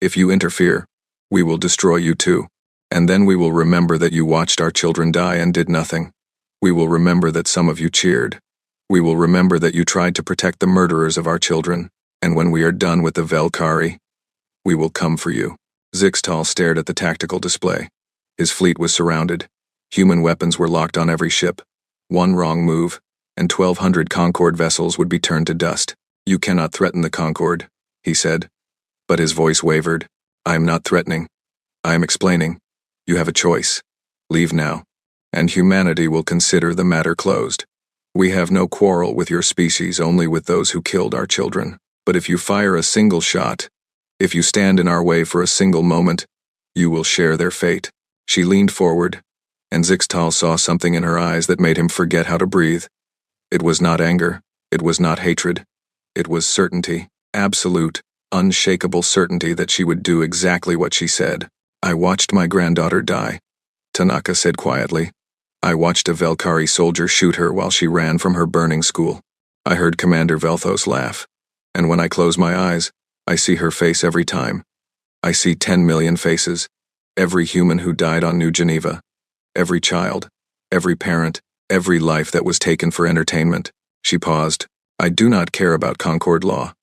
If you interfere, we will destroy you too. And then we will remember that you watched our children die and did nothing. We will remember that some of you cheered. We will remember that you tried to protect the murderers of our children. And when we are done with the Velkari, we will come for you. Zixtal stared at the tactical display. His fleet was surrounded. Human weapons were locked on every ship. One wrong move, and 1,200 Concord vessels would be turned to dust. You cannot threaten the Concord, he said. But his voice wavered. I am not threatening. I am explaining. You have a choice. Leave now. And humanity will consider the matter closed. We have no quarrel with your species, only with those who killed our children. But if you fire a single shot, if you stand in our way for a single moment, you will share their fate. She leaned forward, and Zixtal saw something in her eyes that made him forget how to breathe. It was not anger. It was not hatred. It was certainty, absolute, unshakable certainty that she would do exactly what she said. I watched my granddaughter die, Tanaka said quietly. I watched a Velkari soldier shoot her while she ran from her burning school. I heard Commander Velthos laugh. And when I close my eyes, I see her face every time. I see 10 million faces. Every human who died on New Geneva. Every child. Every parent. Every life that was taken for entertainment. She paused. I do not care about Concord law.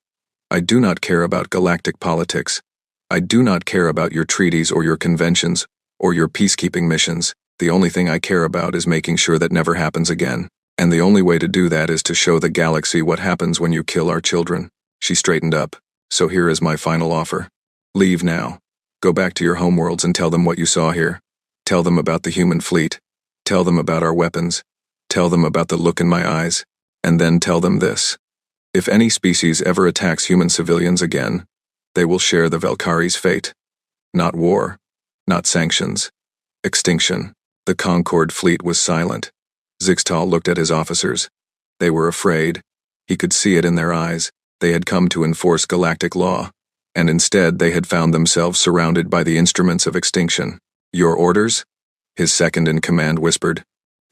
I do not care about galactic politics. I do not care about your treaties or your conventions or your peacekeeping missions. The only thing I care about is making sure that never happens again. And the only way to do that is to show the galaxy what happens when you kill our children. She straightened up. So here is my final offer. Leave now. Go back to your homeworlds and tell them what you saw here. Tell them about the human fleet. Tell them about our weapons. Tell them about the look in my eyes. And then tell them this. If any species ever attacks human civilians again, they will share the Velkari's fate. Not war. Not sanctions. Extinction. The Concord fleet was silent. Zixtal looked at his officers. They were afraid. He could see it in their eyes. They had come to enforce galactic law, and instead they had found themselves surrounded by the instruments of extinction. Your orders? His second-in-command whispered.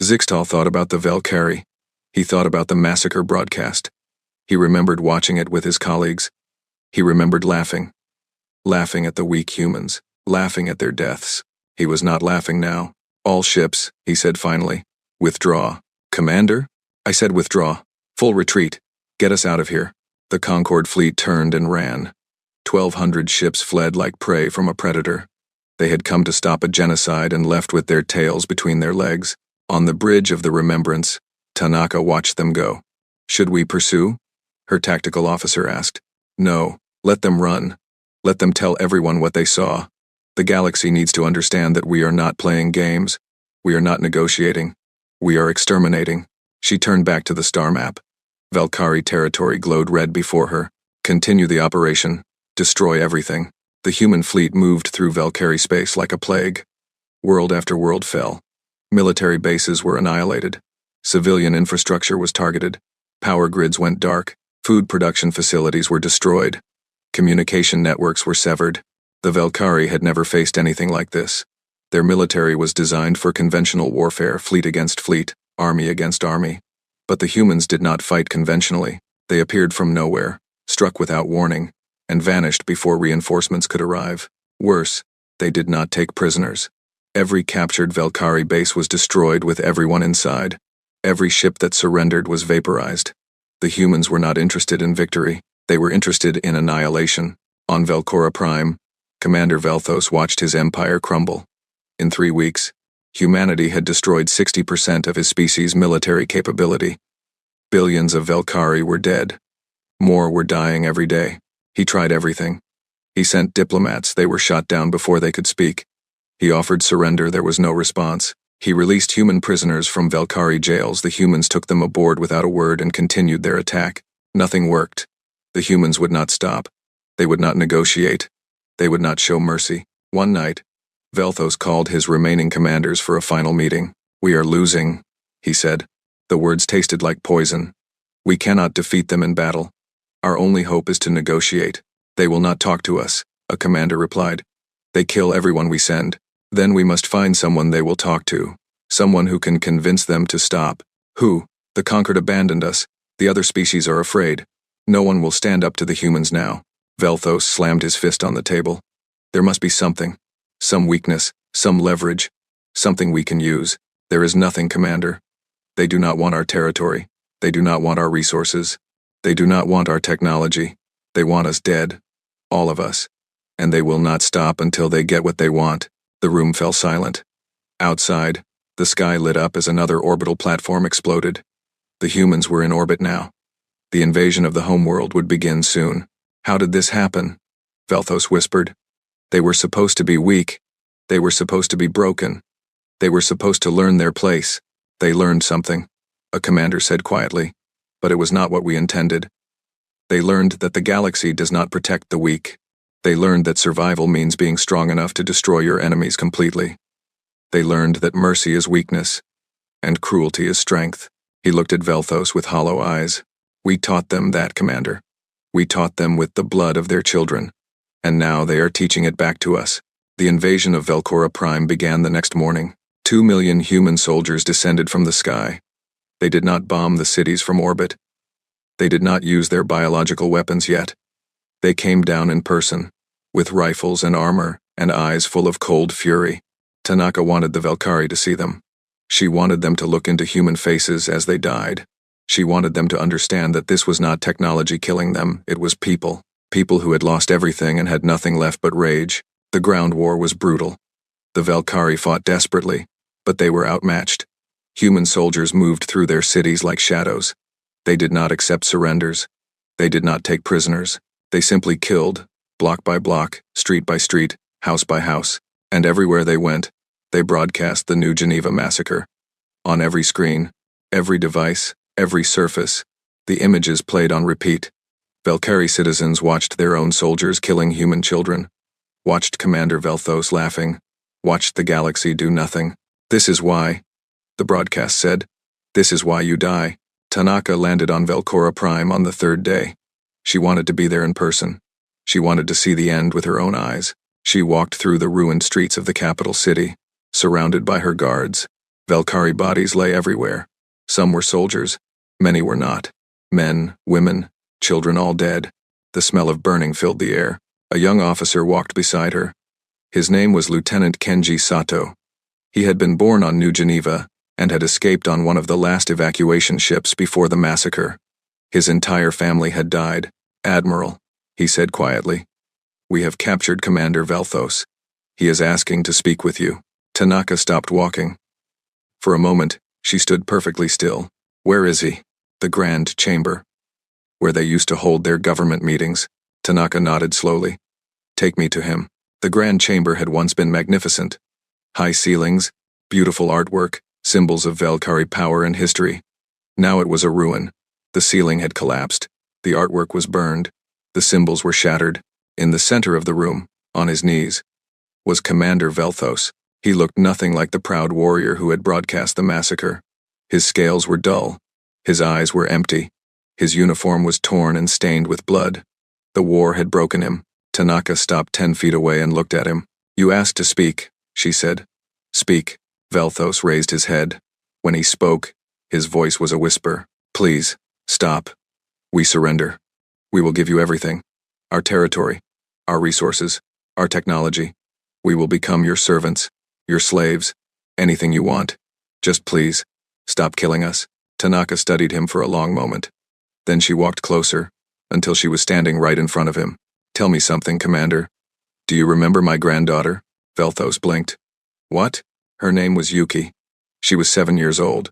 Zixtal thought about the Velkari. He thought about the massacre broadcast. He remembered watching it with his colleagues. He remembered laughing. Laughing at the weak humans. Laughing at their deaths. He was not laughing now. All ships, he said finally. Withdraw. Commander? I said withdraw. Full retreat. Get us out of here. The Concord fleet turned and ran. 1,200 ships fled like prey from a predator. They had come to stop a genocide and left with their tails between their legs. On the bridge of the Remembrance, Tanaka watched them go. Should we pursue? Her tactical officer asked. No, let them run. Let them tell everyone what they saw. The galaxy needs to understand that we are not playing games. We are not negotiating. We are exterminating. She turned back to the star map. Velkari territory glowed red before her. Continue the operation. Destroy everything. The human fleet moved through Velkari space like a plague. World after world fell. Military bases were annihilated. Civilian infrastructure was targeted. Power grids went dark. Food production facilities were destroyed. Communication networks were severed. The Velkari had never faced anything like this. Their military was designed for conventional warfare, fleet against fleet, army against army. But the humans did not fight conventionally. They appeared from nowhere, struck without warning, and vanished before reinforcements could arrive. Worse, they did not take prisoners. Every captured Velkhari base was destroyed with everyone inside. Every ship that surrendered was vaporized. The humans were not interested in victory. They were interested in annihilation. On Velkhora Prime, Commander Velthos watched his empire crumble. In 3 weeks, humanity had destroyed 60% of his species' military capability. Billions of Velkhari were dead. More were dying every day. He tried everything. He sent diplomats, they were shot down before they could speak. He offered surrender, there was no response. He released human prisoners from Velkhari jails, the humans took them aboard without a word and continued their attack. Nothing worked. The humans would not stop. They would not negotiate. They would not show mercy. One night, Velthos called his remaining commanders for a final meeting. "We are losing," he said. The words tasted like poison. "We cannot defeat them in battle. Our only hope is to negotiate." "They will not talk to us," a commander replied. "They kill everyone we send. Then we must find someone they will talk to. Someone who can convince them to stop." "Who? The conquered abandoned us. The other species are afraid. No one will stand up to the humans now." Velthos slammed his fist on the table. "There must be something. Some weakness, some leverage. Something we can use. There is nothing, Commander. They do not want our territory. They do not want our resources. They do not want our technology. They want us dead. All of us. And they will not stop until they get what they want." The room fell silent. Outside, the sky lit up as another orbital platform exploded. The humans were in orbit now. The invasion of the homeworld would begin soon. "How did this happen?" Velthos whispered. "They were supposed to be weak. They were supposed to be broken. They were supposed to learn their place. They learned something," a commander said quietly. "But it was not what we intended. They learned that the galaxy does not protect the weak. They learned that survival means being strong enough to destroy your enemies completely. They learned that mercy is weakness, and cruelty is strength." He looked at Velthos with hollow eyes. "We taught them that, Commander. We taught them with the blood of their children. And now they are teaching it back to us." The invasion of Velkhora Prime began the next morning. 2 million human soldiers descended from the sky. They did not bomb the cities from orbit. They did not use their biological weapons yet. They came down in person, with rifles and armor, and eyes full of cold fury. Tanaka wanted the Velkhari to see them. She wanted them to look into human faces as they died. She wanted them to understand that this was not technology killing them, it was people. People who had lost everything and had nothing left but rage. The ground war was brutal. The Velkhari fought desperately, but they were outmatched. Human soldiers moved through their cities like shadows. They did not accept surrenders. They did not take prisoners. They simply killed, block by block, street by street, house by house, and everywhere they went, they broadcast the New Geneva massacre. On every screen, every device, every surface, the images played on repeat. Velkhari citizens watched their own soldiers killing human children, watched Commander Velthos laughing, watched the galaxy do nothing. "This is why," the broadcast said. "This is why you die." Tanaka landed on Velkhora Prime on the 3rd day. She wanted to be there in person. She wanted to see the end with her own eyes. She walked through the ruined streets of the capital city, surrounded by her guards. Velkhari bodies lay everywhere. Some were soldiers, many were not. Men, women, children all dead. The smell of burning filled the air. A young officer walked beside her. His name was Lieutenant Kenji Sato. He had been born on New Geneva and had escaped on one of the last evacuation ships before the massacre. His entire family had died. "Admiral," he said quietly, "we have captured Commander Velthos. He is asking to speak with you." Tanaka stopped walking. For a moment, she stood perfectly still. "Where is he?" "The Grand Chamber, where they used to hold their government meetings." Tanaka nodded slowly. "Take me to him." The Grand Chamber had once been magnificent. High ceilings, beautiful artwork, symbols of Velkhari power and history. Now it was a ruin. The ceiling had collapsed. The artwork was burned. The symbols were shattered. In the center of the room, on his knees, was Commander Velthos. He looked nothing like the proud warrior who had broadcast the massacre. His scales were dull. His eyes were empty. His uniform was torn and stained with blood. The war had broken him. Tanaka stopped 10 feet away and looked at him. "You asked to speak," she said. "Speak." Velthos raised his head. When he spoke, his voice was a whisper. "Please, stop. We surrender. We will give you everything. our territory, our resources, our technology. We will become your servants, your slaves, anything you want. Just please, stop killing us." Tanaka studied him for a long moment. Then she walked closer, until she was standing right in front of him. "Tell me something, Commander. Do you remember my granddaughter?" Velthos blinked. "What?" "Her name was Yuki. She was 7 years old.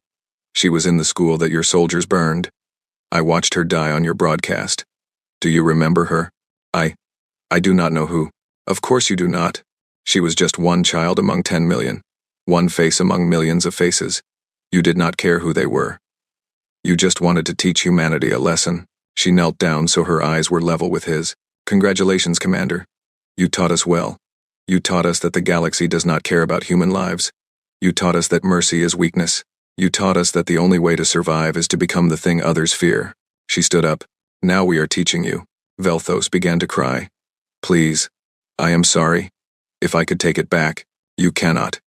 She was in the school that your soldiers burned. I watched her die on your broadcast. Do you remember her?" I do not know who." "Of course you do not. She was just one child among 10 million. One face among millions of faces. You did not care who they were. You just wanted to teach humanity a lesson." She knelt down so her eyes were level with his. "Congratulations, Commander. You taught us well. You taught us that the galaxy does not care about human lives. You taught us that mercy is weakness. You taught us that the only way to survive is to become the thing others fear." She stood up. "Now we are teaching you." Velthos began to cry. "Please. I am sorry. If I could take it back, you cannot.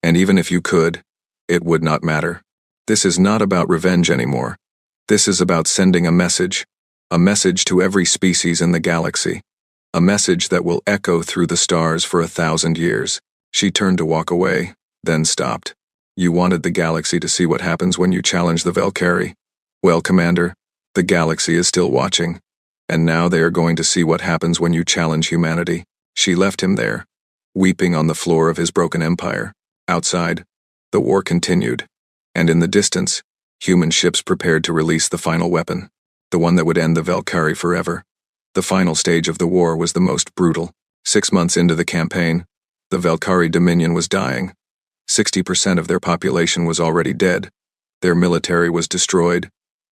And even if you could, it would not matter. This is not about revenge anymore. This is about sending a message to every species in the galaxy. A message that will echo through the stars for 1,000 years. She turned to walk away, then stopped. "You wanted the galaxy to see what happens when you challenge the Valkyrie. Well, Commander, the galaxy is still watching. And now they are going to see what happens when you challenge humanity." She left him there, weeping on the floor of his broken empire. Outside, the war continued. And in the distance, human ships prepared to release the final weapon, the one that would end the Valkyrie forever. The final stage of the war was the most brutal. 6 months into the campaign, the Valkyrie Dominion was dying. 60% of their population was already dead. Their military was destroyed.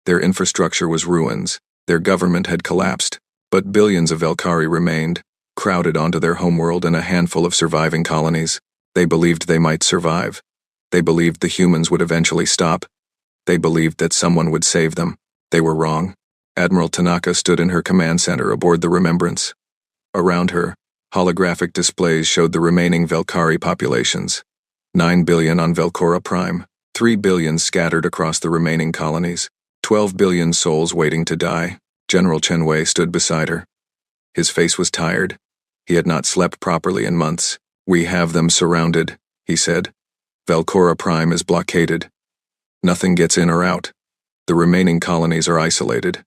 Their infrastructure was ruins. Their government had collapsed. But billions of Valkyrie remained, crowded onto their homeworld in a handful of surviving colonies. They believed they might survive. They believed the humans would eventually stop. They believed that someone would save them. They were wrong. Admiral Tanaka stood in her command center aboard the Remembrance. Around her, holographic displays showed the remaining Valkyrie populations. 9 billion on Velcora Prime, 3 billion scattered across the remaining colonies, 12 billion souls waiting to die. General Chenwei stood beside her. His face was tired. He had not slept properly in months. "We have them surrounded," he said. "Velcora Prime is blockaded. Nothing gets in or out. The remaining colonies are isolated.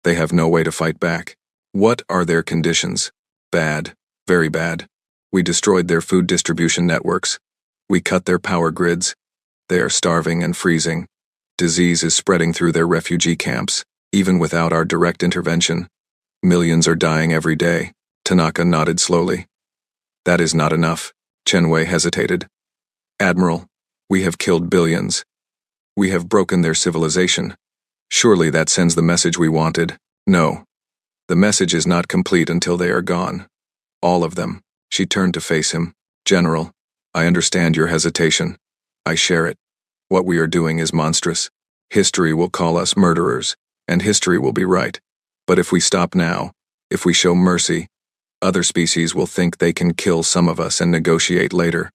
They have no way to fight back. What are their conditions? Bad, very bad. We destroyed their food distribution networks. We cut their power grids. They are starving and freezing. Disease is spreading through their refugee camps, even without our direct intervention. Millions are dying every day." Tanaka nodded slowly. "That is not enough." Chenwei hesitated. "Admiral, we have killed billions. We have broken their civilization. Surely that sends the message we wanted." "No. The message is not complete until they are gone. All of them." She turned to face him. "General, I understand your hesitation. I share it. What we are doing is monstrous. History will call us murderers, and history will be right. But if we stop now, if we show mercy, other species will think they can kill some of us and negotiate later.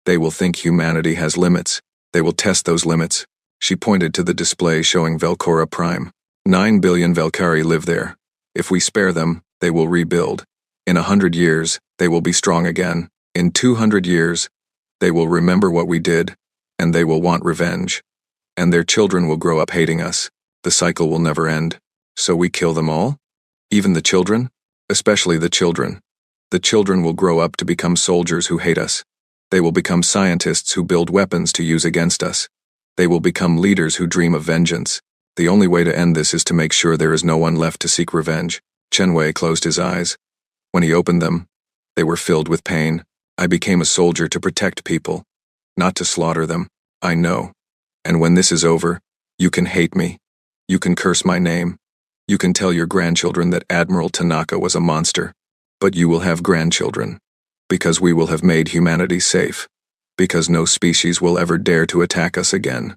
They will think humanity has limits. They will test those limits." She pointed to the display showing Velcora Prime. 9 billion Valkyrie live there. If we spare them, they will rebuild. In 100 years, they will be strong again. In 200 years, they will remember what we did, and they will want revenge. And their children will grow up hating us. The cycle will never end. So we kill them all? Even the children? Especially the children. The children will grow up to become soldiers who hate us. They will become scientists who build weapons to use against us. They will become leaders who dream of vengeance. The only way to end this is to make sure there is no one left to seek revenge. Chenwei closed his eyes. When he opened them, they were filled with pain. "I became a soldier to protect people, not to slaughter them. I know. And when this is over, you can hate me. You can curse my name. You can tell your grandchildren that Admiral Tanaka was a monster. But you will have grandchildren. Because we will have made humanity safe. Because no species will ever dare to attack us again.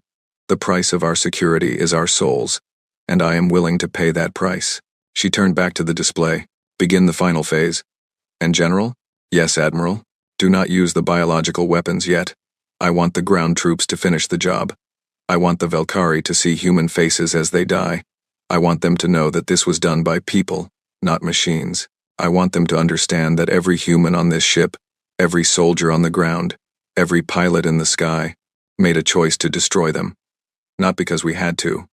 The price of our security is our souls, and I am willing to pay that price." She turned back to the display. "Begin the final phase." "And General?" "Yes, Admiral. Do not use the biological weapons yet. I want the ground troops to finish the job. I want the Valkyrie to see human faces as they die. I want them to know that this was done by people, not machines. I want them to understand that every human on this ship, every soldier on the ground, every pilot in the sky, made a choice to destroy them. Not because we had to,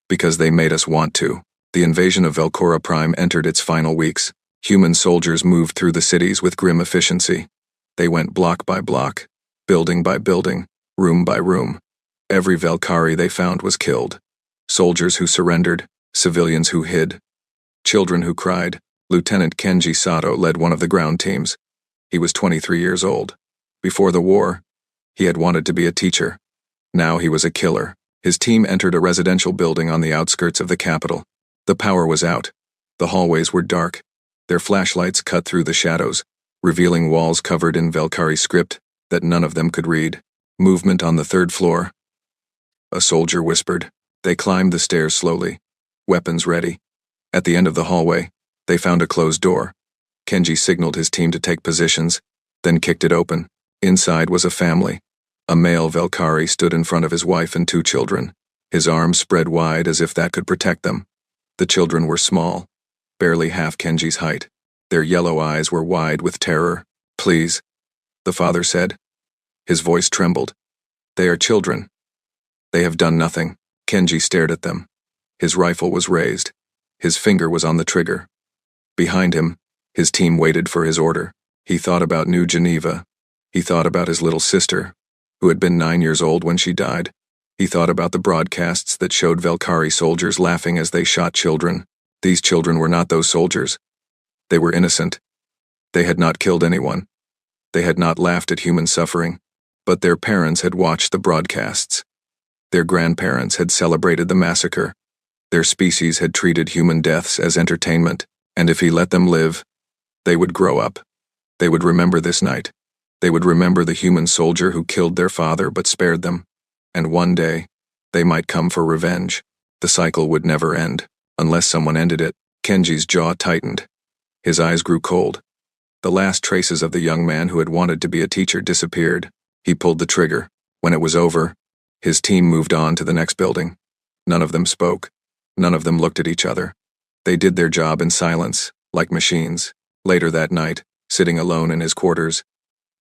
because they made us want to. The invasion of Velcora Prime entered its final weeks. Human soldiers moved through the cities with grim efficiency. They went block by block, building by building, room by room. Every Velcari they found was killed. Soldiers who surrendered, civilians who hid, children who cried. Lieutenant Kenji Sato led one of the ground teams. He was 23 years old. Before the war, he had wanted to be a teacher. Now he was a killer. His team entered a residential building on the outskirts of the capital. The power was out. The hallways were dark. Their flashlights cut through the shadows, revealing walls covered in Velcari script that none of them could read. Movement on the third floor. A soldier whispered. They climbed the stairs slowly, weapons ready. At the end of the hallway, they found a closed door. Kenji signaled his team to take positions, then kicked it open. Inside was a family. A male Velcari stood in front of his wife and 2 children, his arms spread wide as if that could protect them. The children were small, barely half Kenji's height. Their yellow eyes were wide with terror. Please, the father said. His voice trembled. They are children. They have done nothing. Kenji stared at them. His rifle was raised. His finger was on the trigger. Behind him, his team waited for his order. He thought about New Geneva. He thought about his little sister, who had been 9 years old when she died. He thought about the broadcasts that showed Velcari soldiers laughing as they shot children. These children were not those soldiers. They were innocent. They had not killed anyone. They had not laughed at human suffering. But their parents had watched the broadcasts. Their grandparents had celebrated the massacre. Their species had treated human deaths as entertainment, and if he let them live, they would grow up. They would remember this night. They would remember the human soldier who killed their father but spared them. And one day, they might come for revenge. The cycle would never end, unless someone ended it. Kenji's jaw tightened. His eyes grew cold. The last traces of the young man who had wanted to be a teacher disappeared. He pulled the trigger. When it was over, his team moved on to the next building. None of them spoke. None of them looked at each other. They did their job in silence, like machines. Later that night, sitting alone in his quarters,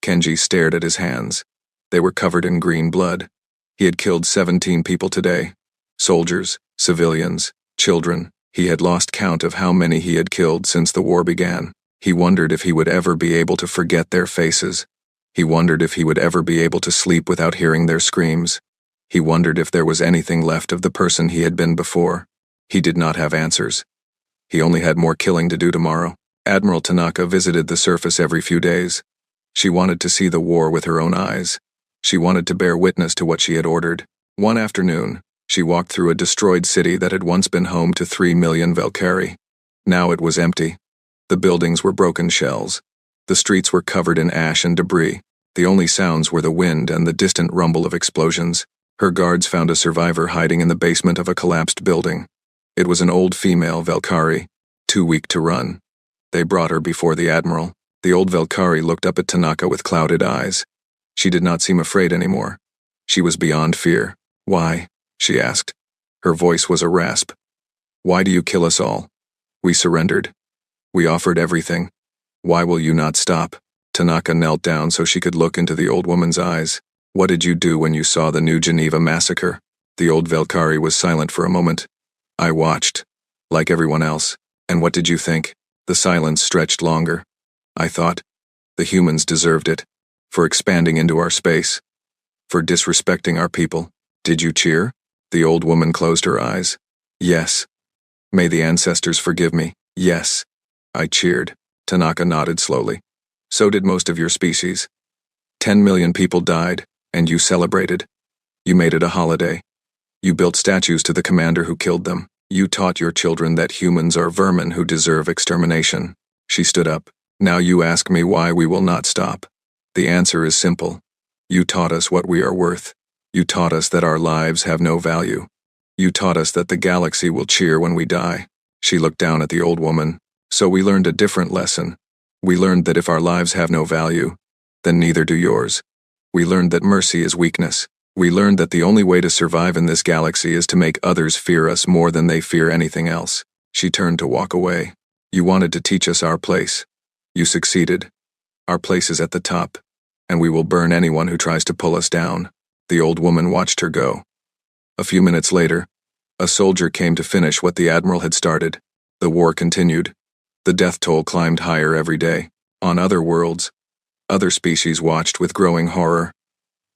Kenji stared at his hands. They were covered in green blood. He had killed 17 people today. Soldiers, civilians, children. He had lost count of how many he had killed since the war began. He wondered if he would ever be able to forget their faces. He wondered if he would ever be able to sleep without hearing their screams. He wondered if there was anything left of the person he had been before. He did not have answers. He only had more killing to do tomorrow. Admiral Tanaka visited the surface every few days. She wanted to see the war with her own eyes. She wanted to bear witness to what she had ordered. One afternoon, she walked through a destroyed city that had once been home to 3 million Velcari. Now it was empty. The buildings were broken shells. The streets were covered in ash and debris. The only sounds were the wind and the distant rumble of explosions. Her guards found a survivor hiding in the basement of a collapsed building. It was an old female Velcari, too weak to run. They brought her before the admiral. The old Velcari looked up at Tanaka with clouded eyes. She did not seem afraid anymore. She was beyond fear. Why? She asked. Her voice was a rasp. Why do you kill us all? We surrendered. We offered everything. Why will you not stop? Tanaka knelt down so she could look into the old woman's eyes. What did you do when you saw the New Geneva massacre? The old Velcari was silent for a moment. I watched, like everyone else. And what did you think? The silence stretched longer. I thought, the humans deserved it. For expanding into our space. For disrespecting our people. Did you cheer? The old woman closed her eyes. Yes. May the ancestors forgive me. Yes. I cheered. Tanaka nodded slowly. So did most of your species. 10 million people died, and you celebrated. You made it a holiday. You built statues to the commander who killed them. You taught your children that humans are vermin who deserve extermination. She stood up. Now you ask me why we will not stop. The answer is simple. You taught us what we are worth. You taught us that our lives have no value. You taught us that the galaxy will cheer when we die. She looked down at the old woman. So we learned a different lesson. We learned that if our lives have no value, then neither do yours. We learned that mercy is weakness. We learned that the only way to survive in this galaxy is to make others fear us more than they fear anything else. She turned to walk away. You wanted to teach us our place. You succeeded. Our place is at the top, and we will burn anyone who tries to pull us down." The old woman watched her go. A few minutes later, a soldier came to finish what the admiral had started. The war continued. The death toll climbed higher every day. On other worlds, other species watched with growing horror.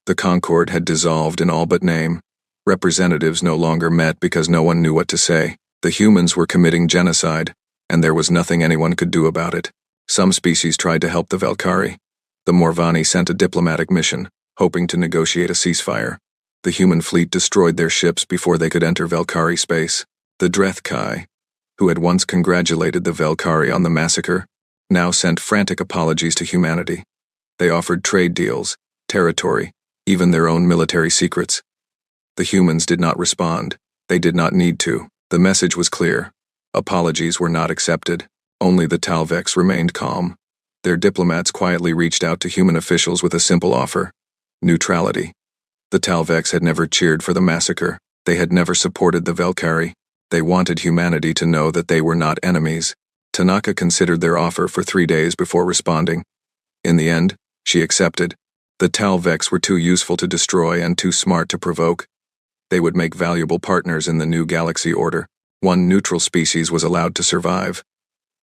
The Concord had dissolved in all but name. Representatives no longer met because no one knew what to say. The humans were committing genocide, and there was nothing anyone could do about it. Some species tried to help the Valkyrie. The Morvani sent a diplomatic mission, hoping to negotiate a ceasefire. The human fleet destroyed their ships before they could enter Valkyrie space. The Drethkai, who had once congratulated the Valkyrie on the massacre, now sent frantic apologies to humanity. They offered trade deals, territory, even their own military secrets. The humans did not respond. They did not need to. The message was clear. Apologies were not accepted. Only the Talvex remained calm. Their diplomats quietly reached out to human officials with a simple offer: neutrality. The Talvex had never cheered for the massacre. They had never supported the Valkyrie. They wanted humanity to know that they were not enemies. Tanaka considered their offer for 3 days before responding. In the end, she accepted. The Talvex were too useful to destroy and too smart to provoke. They would make valuable partners in the new galaxy order. One neutral species was allowed to survive.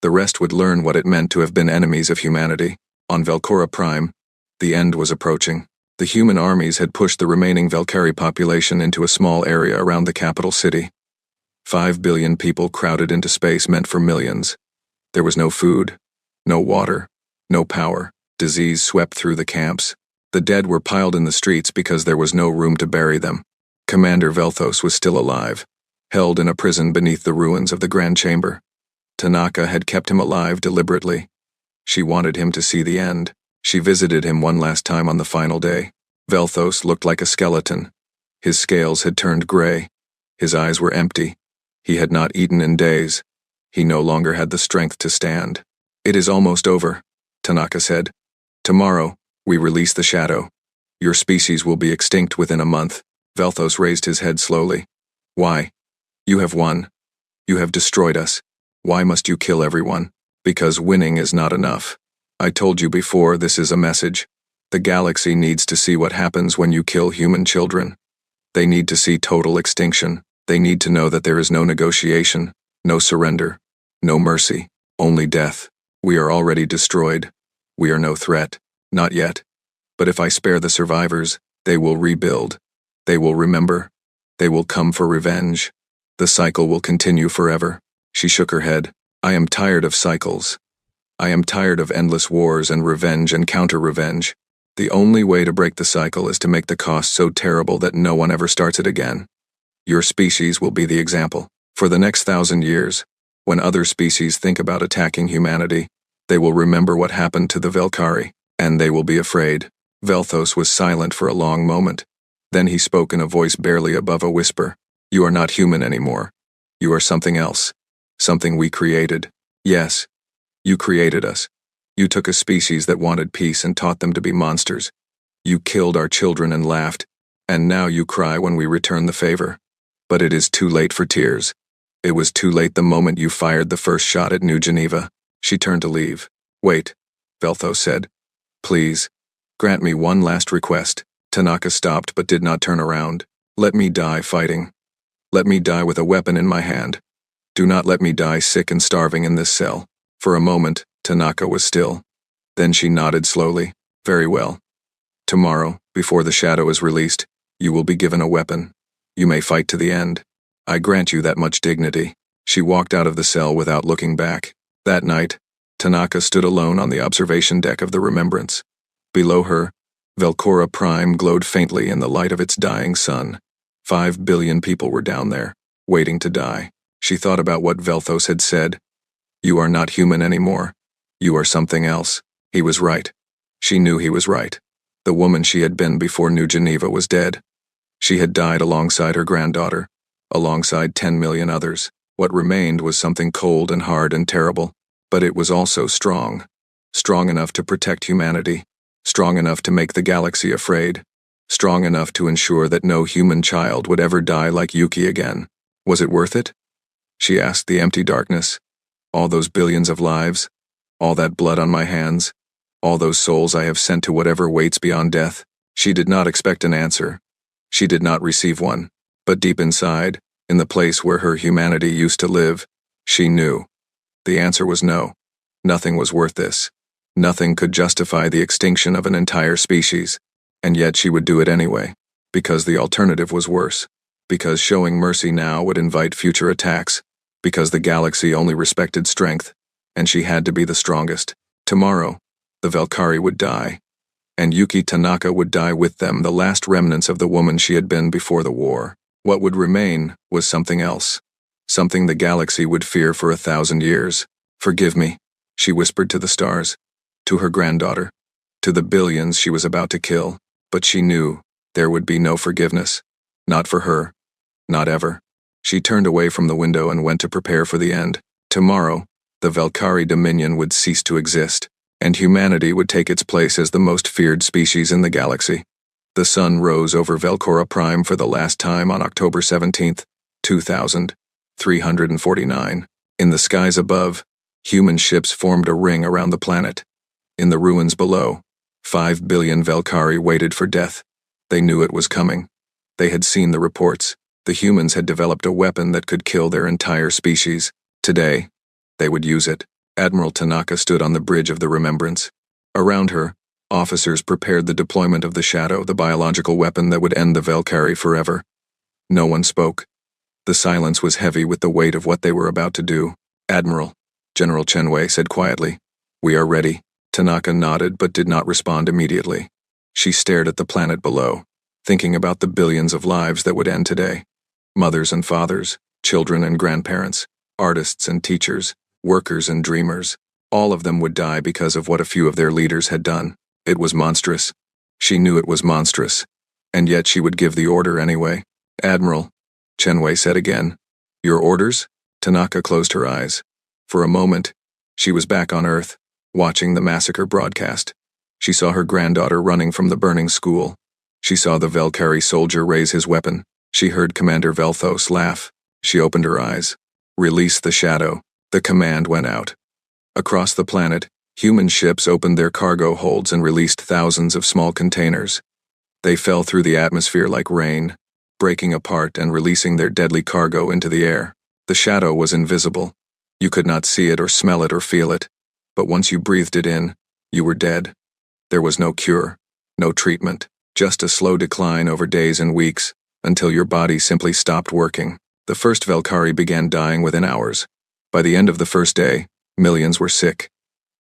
The rest would learn what it meant to have been enemies of humanity. On Velcora Prime, the end was approaching. The human armies had pushed the remaining Valkyrie population into a small area around the capital city. 5 billion people crowded into space meant for millions. There was no food, no water, no power. Disease swept through the camps. The dead were piled in the streets because there was no room to bury them. Commander Velthos was still alive, held in a prison beneath the ruins of the Grand Chamber. Tanaka had kept him alive deliberately. She wanted him to see the end. She visited him one last time on the final day. Velthos looked like a skeleton. His scales had turned gray. His eyes were empty. He had not eaten in days. He no longer had the strength to stand. "It is almost over," Tanaka said. "Tomorrow, we release the shadow. Your species will be extinct within a month." Velthos raised his head slowly. "Why? You have won. You have destroyed us. Why must you kill everyone? Because winning is not enough. I told you before, this is a message. The galaxy needs to see what happens when you kill human children. They need to see total extinction. They need to know that there is no negotiation, no surrender, no mercy, only death. We are already destroyed. We are no threat. Not yet. But if I spare the survivors, they will rebuild. They will remember. They will come for revenge. The cycle will continue forever." She shook her head. "I am tired of cycles. I am tired of endless wars and revenge and counter-revenge. The only way to break the cycle is to make the cost so terrible that no one ever starts it again. Your species will be the example. For the next 1,000 years, when other species think about attacking humanity, they will remember what happened to the Valkyrie, and they will be afraid." Velthos was silent for a long moment. Then he spoke in a voice barely above a whisper. "You are not human anymore. You are something else. Something we created. Yes, you created us. You took a species that wanted peace and taught them to be monsters. You killed our children and laughed, and now you cry when we return the favor. But it is too late for tears. It was too late the moment you fired the first shot at New Geneva." She turned to leave. "Wait," Velthos said. "Please, grant me one last request." Tanaka stopped but did not turn around. "Let me die fighting. Let me die with a weapon in my hand. Do not let me die sick and starving in this cell." For a moment, Tanaka was still. Then she nodded slowly. "Very well. Tomorrow, before the shadow is released, you will be given a weapon. You may fight to the end. I grant you that much dignity." She walked out of the cell without looking back. That night, Tanaka stood alone on the observation deck of the Remembrance. Below her, Velcora Prime glowed faintly in the light of its dying sun. 5 billion people were down there, waiting to die. She thought about what Velthos had said. "You are not human anymore. You are something else." He was right. She knew he was right. The woman she had been before New Geneva was dead. She had died alongside her granddaughter, alongside 10 million others. What remained was something cold and hard and terrible, but it was also strong. Strong enough to protect humanity. Strong enough to make the galaxy afraid. Strong enough to ensure that no human child would ever die like Yuki again. Was it worth it? She asked the empty darkness. All those billions of lives, all that blood on my hands, all those souls I have sent to whatever waits beyond death. She did not expect an answer. She did not receive one. But deep inside, in the place where her humanity used to live, she knew. The answer was no. Nothing was worth this. Nothing could justify the extinction of an entire species. And yet she would do it anyway. Because the alternative was worse. Because showing mercy now would invite future attacks. Because the galaxy only respected strength. And she had to be the strongest. Tomorrow, the Valkyrie would die. And Yuki Tanaka would die with them, the last remnants of the woman she had been before the war. What would remain was something else. Something the galaxy would fear for 1,000 years. Forgive me, she whispered to the stars. To her granddaughter. To the billions she was about to kill. But she knew there would be no forgiveness. Not for her. Not ever. She turned away from the window and went to prepare for the end. Tomorrow, the Valkyrie Dominion would cease to exist, and humanity would take its place as the most feared species in the galaxy. The sun rose over Velcora Prime for the last time on October 17, 2349. In the skies above, human ships formed a ring around the planet. In the ruins below, 5 billion Valkyrie waited for death. They knew it was coming. They had seen the reports. The humans had developed a weapon that could kill their entire species. Today, they would use it. Admiral Tanaka stood on the bridge of the Remembrance. Around her, officers prepared the deployment of the Shadow, the biological weapon that would end the Valkyrie forever. No one spoke. The silence was heavy with the weight of what they were about to do. Admiral, General Chenwei said quietly. We are ready. Tanaka nodded but did not respond immediately. She stared at the planet below, thinking about the billions of lives that would end today. Mothers and fathers, children and grandparents, artists and teachers, workers and dreamers, all of them would die because of what a few of their leaders had done. It was monstrous. She knew it was monstrous. And yet she would give the order anyway. Admiral, Chenwei said again. Your orders? Tanaka closed her eyes. For a moment, she was back on Earth, watching the massacre broadcast. She saw her granddaughter running from the burning school. She saw the Valkyrie soldier raise his weapon. She heard Commander Velthos laugh. She opened her eyes. Release the Shadow. The command went out. Across the planet, human ships opened their cargo holds and released thousands of small containers. They fell through the atmosphere like rain, breaking apart and releasing their deadly cargo into the air. The Shadow was invisible. You could not see it or smell it or feel it. But once you breathed it in, you were dead. There was no cure, no treatment, just a slow decline over days and weeks, until your body simply stopped working. The first Valkyrie began dying within hours. By the end of the first day, millions were sick.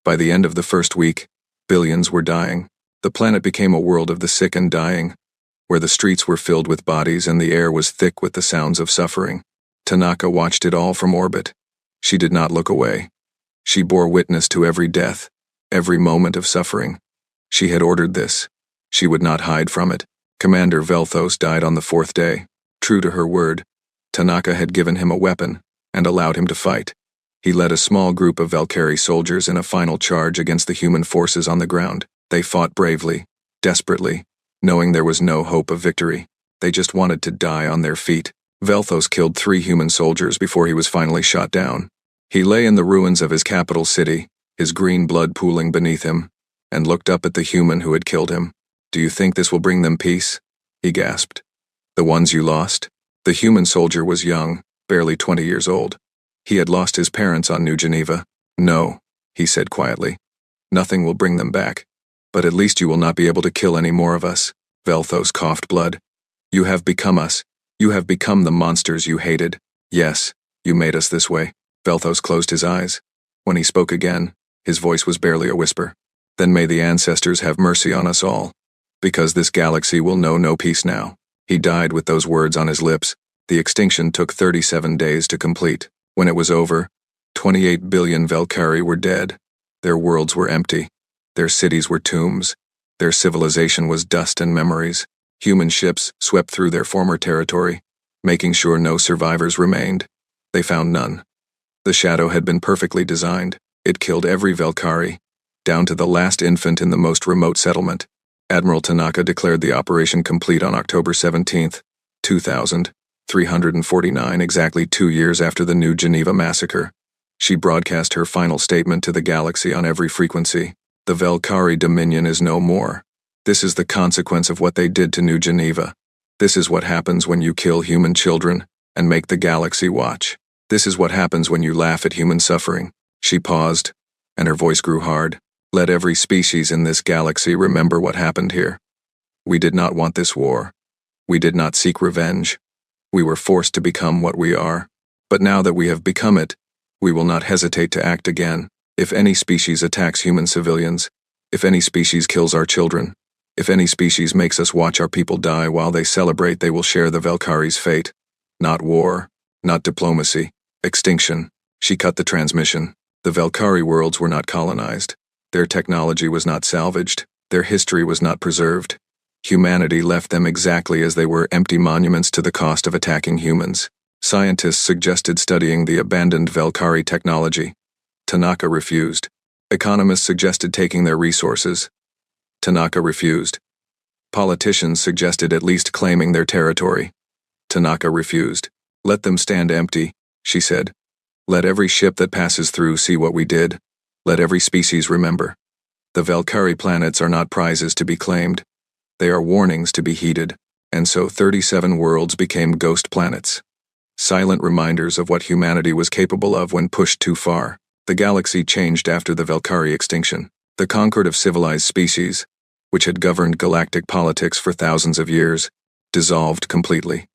By the end of the first week, billions were dying. The planet became a world of the sick and dying, where the streets were filled with bodies and the air was thick with the sounds of suffering. Tanaka watched it all from orbit. She did not look away. She bore witness to every death, every moment of suffering. She had ordered this. She would not hide from it. Commander Velthos died on the 4th day. True to her word, Tanaka had given him a weapon and allowed him to fight. He led a small group of Valkyrie soldiers in a final charge against the human forces on the ground. They fought bravely, desperately, knowing there was no hope of victory. They just wanted to die on their feet. Velthos killed 3 human soldiers before he was finally shot down. He lay in the ruins of his capital city, his green blood pooling beneath him, and looked up at the human who had killed him. Do you think this will bring them peace? He gasped. The ones you lost? The human soldier was young, barely 20 years old. He had lost his parents on New Geneva. No, he said quietly. Nothing will bring them back. But at least you will not be able to kill any more of us. Velthos coughed blood. You have become us. You have become the monsters you hated. Yes, you made us this way. Velthos closed his eyes. When he spoke again, his voice was barely a whisper. Then may the ancestors have mercy on us all. Because this galaxy will know no peace now. He died with those words on his lips. The extinction took 37 days to complete. When it was over, 28 billion Valkyrie were dead. Their worlds were empty. Their cities were tombs. Their civilization was dust and memories. Human ships swept through their former territory, making sure no survivors remained. They found none. The Shadow had been perfectly designed. It killed every Valkyrie, down to the last infant in the most remote settlement. Admiral Tanaka declared the operation complete on October 17, 2349, exactly 2 years after the New Geneva massacre. She broadcast her final statement to the galaxy on every frequency. The Velkari Dominion is no more. This is the consequence of what they did to New Geneva. This is what happens when you kill human children and make the galaxy watch. This is what happens when you laugh at human suffering. She paused, and her voice grew hard. Let every species in this galaxy remember what happened here. We did not want this war. We did not seek revenge. We were forced to become what we are. But now that we have become it, we will not hesitate to act again. If any species attacks human civilians, if any species kills our children, if any species makes us watch our people die while they celebrate, they will share the Velkari's fate. Not war, not diplomacy, extinction. She cut the transmission. The Velkari worlds were not colonized. Their technology was not salvaged. Their history was not preserved. Humanity left them exactly as they were, empty monuments to the cost of attacking humans. Scientists suggested studying the abandoned Velkari technology. Tanaka refused. Economists suggested taking their resources. Tanaka refused. Politicians suggested at least claiming their territory. Tanaka refused. Let them stand empty, she said. Let every ship that passes through see what we did. Let every species remember. The Velkari planets are not prizes to be claimed. They are warnings to be heeded, and so 37 worlds became ghost planets. Silent reminders of what humanity was capable of when pushed too far. The galaxy changed after the Velkari extinction. The concord of civilized species, which had governed galactic politics for thousands of years, dissolved completely.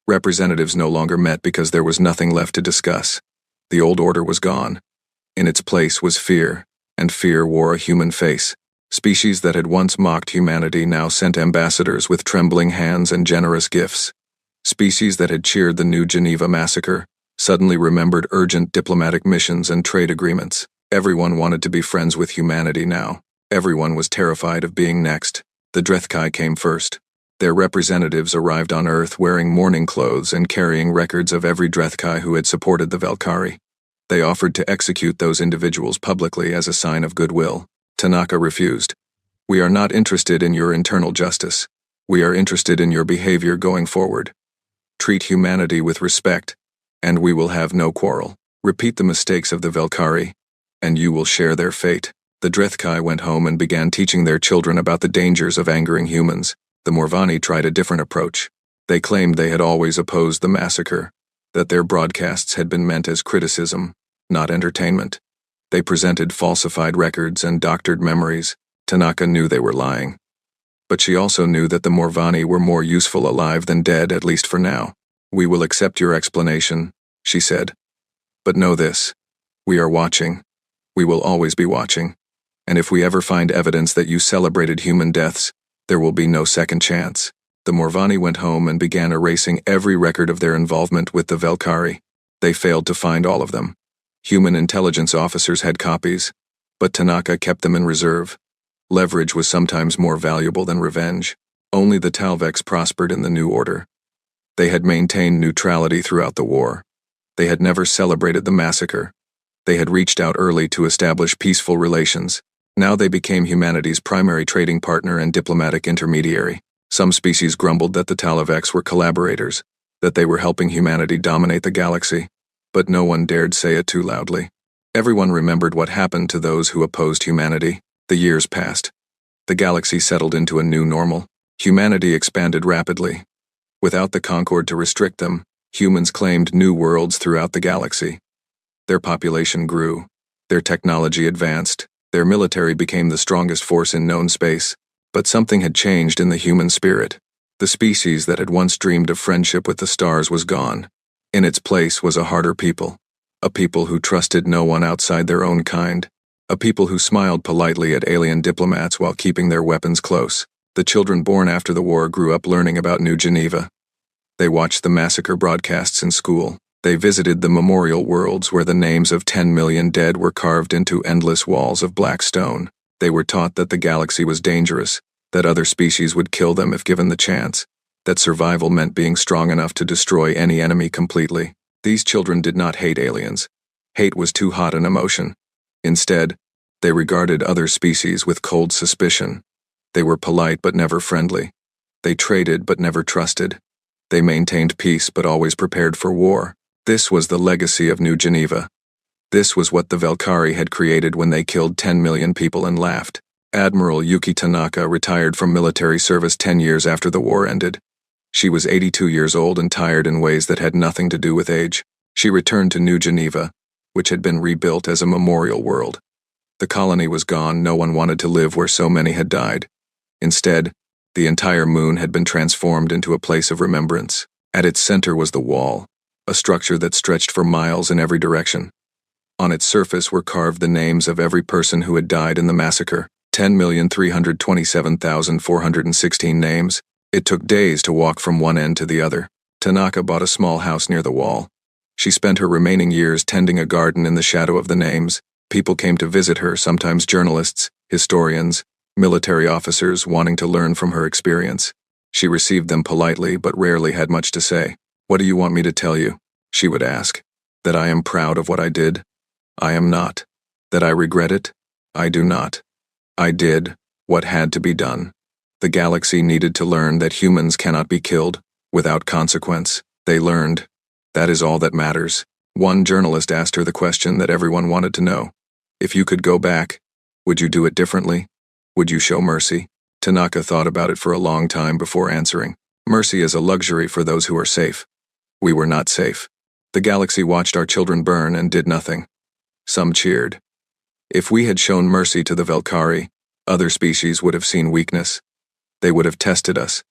Representatives no longer met because there was nothing left to discuss. The old order was gone. In its place was fear, and fear wore a human face. Species that had once mocked humanity now sent ambassadors with trembling hands and generous gifts. Species that had cheered the New Geneva massacre suddenly remembered urgent diplomatic missions and trade agreements. Everyone wanted to be friends with humanity now. Everyone was terrified of being next. The Drethkai came first. Their representatives arrived on Earth wearing mourning clothes and carrying records of every Drethkai who had supported the Velkari. They offered to execute those individuals publicly as a sign of goodwill. Tanaka refused. We are not interested in your internal justice. We are interested in your behavior going forward. Treat humanity with respect, and we will have no quarrel. Repeat the mistakes of the Velkari, and you will share their fate. The Drethkai went home and began teaching their children about the dangers of angering humans. The Morvani tried a different approach. They claimed they had always opposed the massacre, that their broadcasts had been meant as criticism, not entertainment. They presented falsified records and doctored memories. Tanaka knew they were lying. But she also knew that the Morvani were more useful alive than dead, at least for now. We will accept your explanation, she said. But know this. We are watching. We will always be watching. And if we ever find evidence that you celebrated human deaths, there will be no second chance. The Morvani went home and began erasing every record of their involvement with the Velkari. They failed to find all of them. Human intelligence officers had copies, but Tanaka kept them in reserve. Leverage was sometimes more valuable than revenge. Only the Talvex prospered in the new order. They had maintained neutrality throughout the war. They had never celebrated the massacre. They had reached out early to establish peaceful relations. Now they became humanity's primary trading partner and diplomatic intermediary. Some species grumbled that the Talvex were collaborators, that they were helping humanity dominate the galaxy. But no one dared say it too loudly. Everyone remembered what happened to those who opposed humanity. The years passed. The galaxy settled into a new normal. Humanity expanded rapidly. Without the Concord to restrict them, humans claimed new worlds throughout the galaxy. Their population grew. Their technology advanced. Their military became the strongest force in known space. But something had changed in the human spirit. The species that had once dreamed of friendship with the stars was gone. In its place was a harder people. A people who trusted no one outside their own kind. A people who smiled politely at alien diplomats while keeping their weapons close. The children born after the war grew up learning about New Geneva. They watched the massacre broadcasts in school. They visited the memorial worlds where the names of 10 million dead were carved into endless walls of black stone. They were taught that the galaxy was dangerous, that other species would kill them if given the chance, that survival meant being strong enough to destroy any enemy completely. These children did not hate aliens. Hate was too hot an emotion. Instead, they regarded other species with cold suspicion. They were polite but never friendly. They traded but never trusted. They maintained peace but always prepared for war. This was the legacy of New Geneva. This was what the Valkyrie had created when they killed 10 million people and laughed. Admiral Yuki Tanaka retired from military service 10 years after the war ended. She was 82 years old and tired in ways that had nothing to do with age. She returned to New Geneva, which had been rebuilt as a memorial world. The colony was gone. No one wanted to live where so many had died. Instead, the entire moon had been transformed into a place of remembrance. At its center was the wall, a structure that stretched for miles in every direction. On its surface were carved the names of every person who had died in the massacre, 10,327,416 names. It took days to walk from one end to the other. Tanaka bought a small house near the wall. She spent her remaining years tending a garden in the shadow of the names. People came to visit her, sometimes journalists, historians, military officers wanting to learn from her experience. She received them politely but rarely had much to say. "What do you want me to tell you?" she would ask. "That I am proud of what I did? I am not. That I regret it? I do not. I did what had to be done." The galaxy needed to learn that humans cannot be killed without consequence. They learned. That is all that matters. One journalist asked her the question that everyone wanted to know. If you could go back, would you do it differently? Would you show mercy? Tanaka thought about it for a long time before answering. Mercy is a luxury for those who are safe. We were not safe. The galaxy watched our children burn and did nothing. Some cheered. If we had shown mercy to the Valkyrie, other species would have seen weakness. They would have tested us.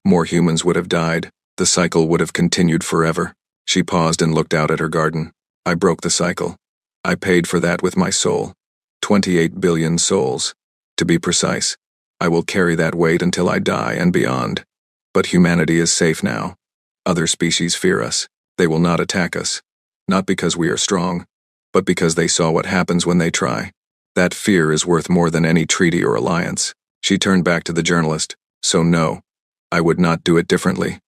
More humans would have died. The cycle would have continued forever. She paused and looked out at her garden. I broke the cycle. I paid for that with my soul. 28 billion souls. To be precise, I will carry that weight until I die and beyond. But humanity is safe now. Other species fear us. They will not attack us. Not because we are strong, but because they saw what happens when they try. That fear is worth more than any treaty or alliance. She turned back to the journalist. So no, I would not do it differently.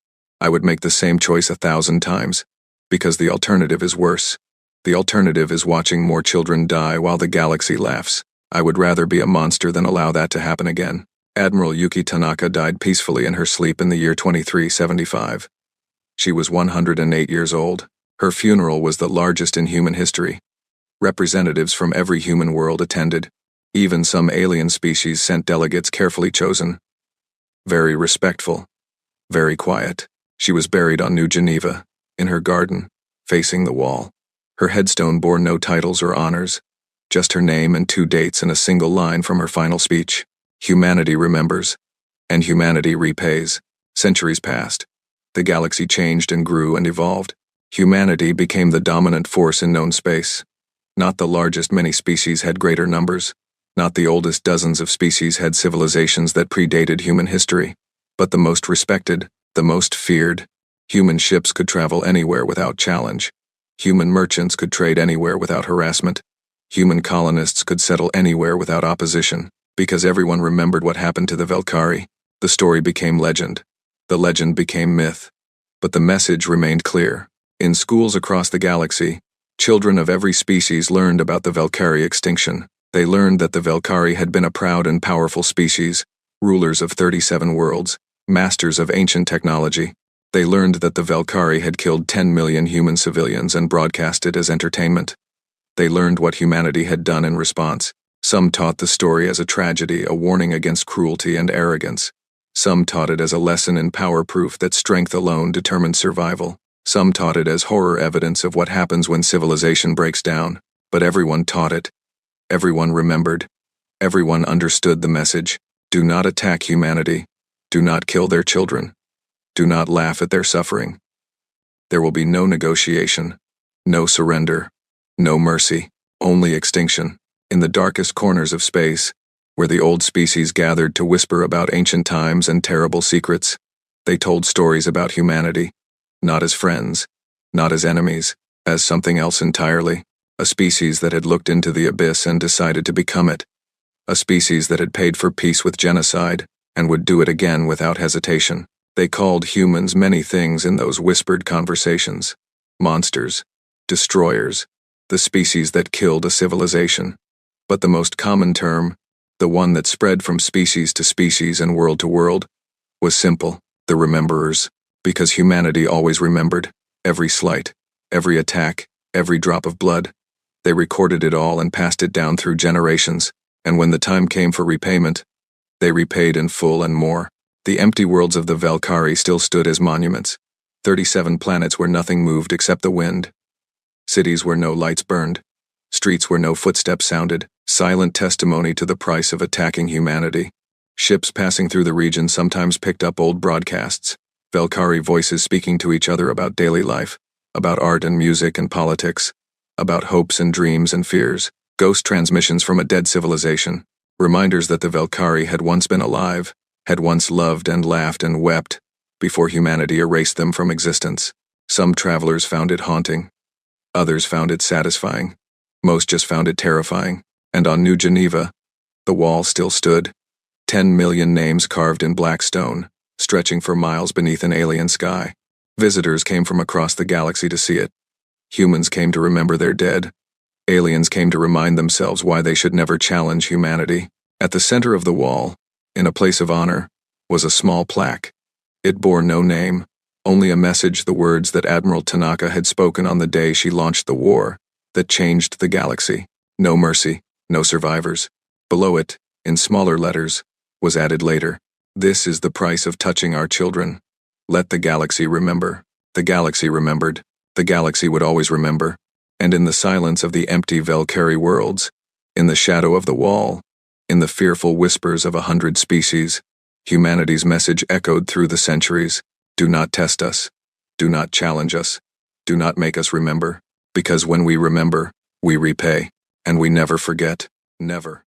I would make the same choice 1,000 times. Because the alternative is worse. The alternative is watching more children die while the galaxy laughs. I would rather be a monster than allow that to happen again. Admiral Yuki Tanaka died peacefully in her sleep in the year 2375. She was 108 years old. Her funeral was the largest in human history. Representatives from every human world attended. Even some alien species sent delegates carefully chosen. Very respectful. Very quiet. She was buried on New Geneva, in her garden, facing the wall. Her headstone bore no titles or honors, just her name and 2 dates and a single line from her final speech. Humanity remembers, and humanity repays. Centuries passed. The galaxy changed and grew and evolved. Humanity became the dominant force in known space. Not the largest many species had greater numbers. Not the oldest dozens of species had civilizations that predated human history. But the most respected, the most feared. Human ships could travel anywhere without challenge. Human merchants could trade anywhere without harassment. Human colonists could settle anywhere without opposition. Because everyone remembered what happened to the Valkyrie, the story became legend. The legend became myth. But the message remained clear. In schools across the galaxy, children of every species learned about the Valkyrie extinction. They learned that the Valkyrie had been a proud and powerful species, rulers of 37 worlds, masters of ancient technology. They learned that the Valkyrie had killed 10 million human civilians and broadcast it as entertainment. They learned what humanity had done in response. Some taught the story as a tragedy, a warning against cruelty and arrogance. Some taught it as a lesson in power proof that strength alone determined survival. Some taught it as horror evidence of what happens when civilization breaks down. But everyone taught it. Everyone remembered. Everyone understood the message. Do not attack humanity. Do not kill their children. Do not laugh at their suffering. There will be no negotiation, no surrender, no mercy, only extinction. In the darkest corners of space, where the old species gathered to whisper about ancient times and terrible secrets, they told stories about humanity, not as friends, not as enemies, as something else entirely, a species that had looked into the abyss and decided to become it, a species that had paid for peace with genocide and would do it again without hesitation. They called humans many things in those whispered conversations: monsters, destroyers, the species that killed a civilization. But the most common term, the one that spread from species to species and world to world, was simple: the rememberers. Because humanity always remembered, every slight, every attack, every drop of blood. They recorded it all and passed it down through generations, and when the time came for repayment, they repaid in full and more. The empty worlds of the Valkyrie still stood as monuments. 37 planets where nothing moved except the wind. Cities where no lights burned. Streets where no footsteps sounded. Silent testimony to the price of attacking humanity. Ships passing through the region sometimes picked up old broadcasts. Valkyrie voices speaking to each other about daily life, about art and music and politics, about hopes and dreams and fears. Ghost transmissions from a dead civilization. Reminders that the Valkyrie had once been alive, had once loved and laughed and wept, before humanity erased them from existence. Some travelers found it haunting. Others found it satisfying. Most just found it terrifying. And on New Geneva, the wall still stood. 10 million names carved in black stone, stretching for miles beneath an alien sky. Visitors came from across the galaxy to see it. Humans came to remember their dead. Aliens came to remind themselves why they should never challenge humanity. At the center of the wall, in a place of honor, was a small plaque. It bore no name, only a message, the words that Admiral Tanaka had spoken on the day she launched the war that changed the galaxy. No mercy, no survivors. Below it, in smaller letters, was added later, "This is the price of touching our children. Let the galaxy remember." The galaxy remembered. The galaxy would always remember. And in the silence of the empty Valkyrie worlds, in the shadow of the wall, in the fearful whispers of 100 species, humanity's message echoed through the centuries. Do not test us. Do not challenge us. Do not make us remember. Because when we remember, we repay. And we never forget. Never.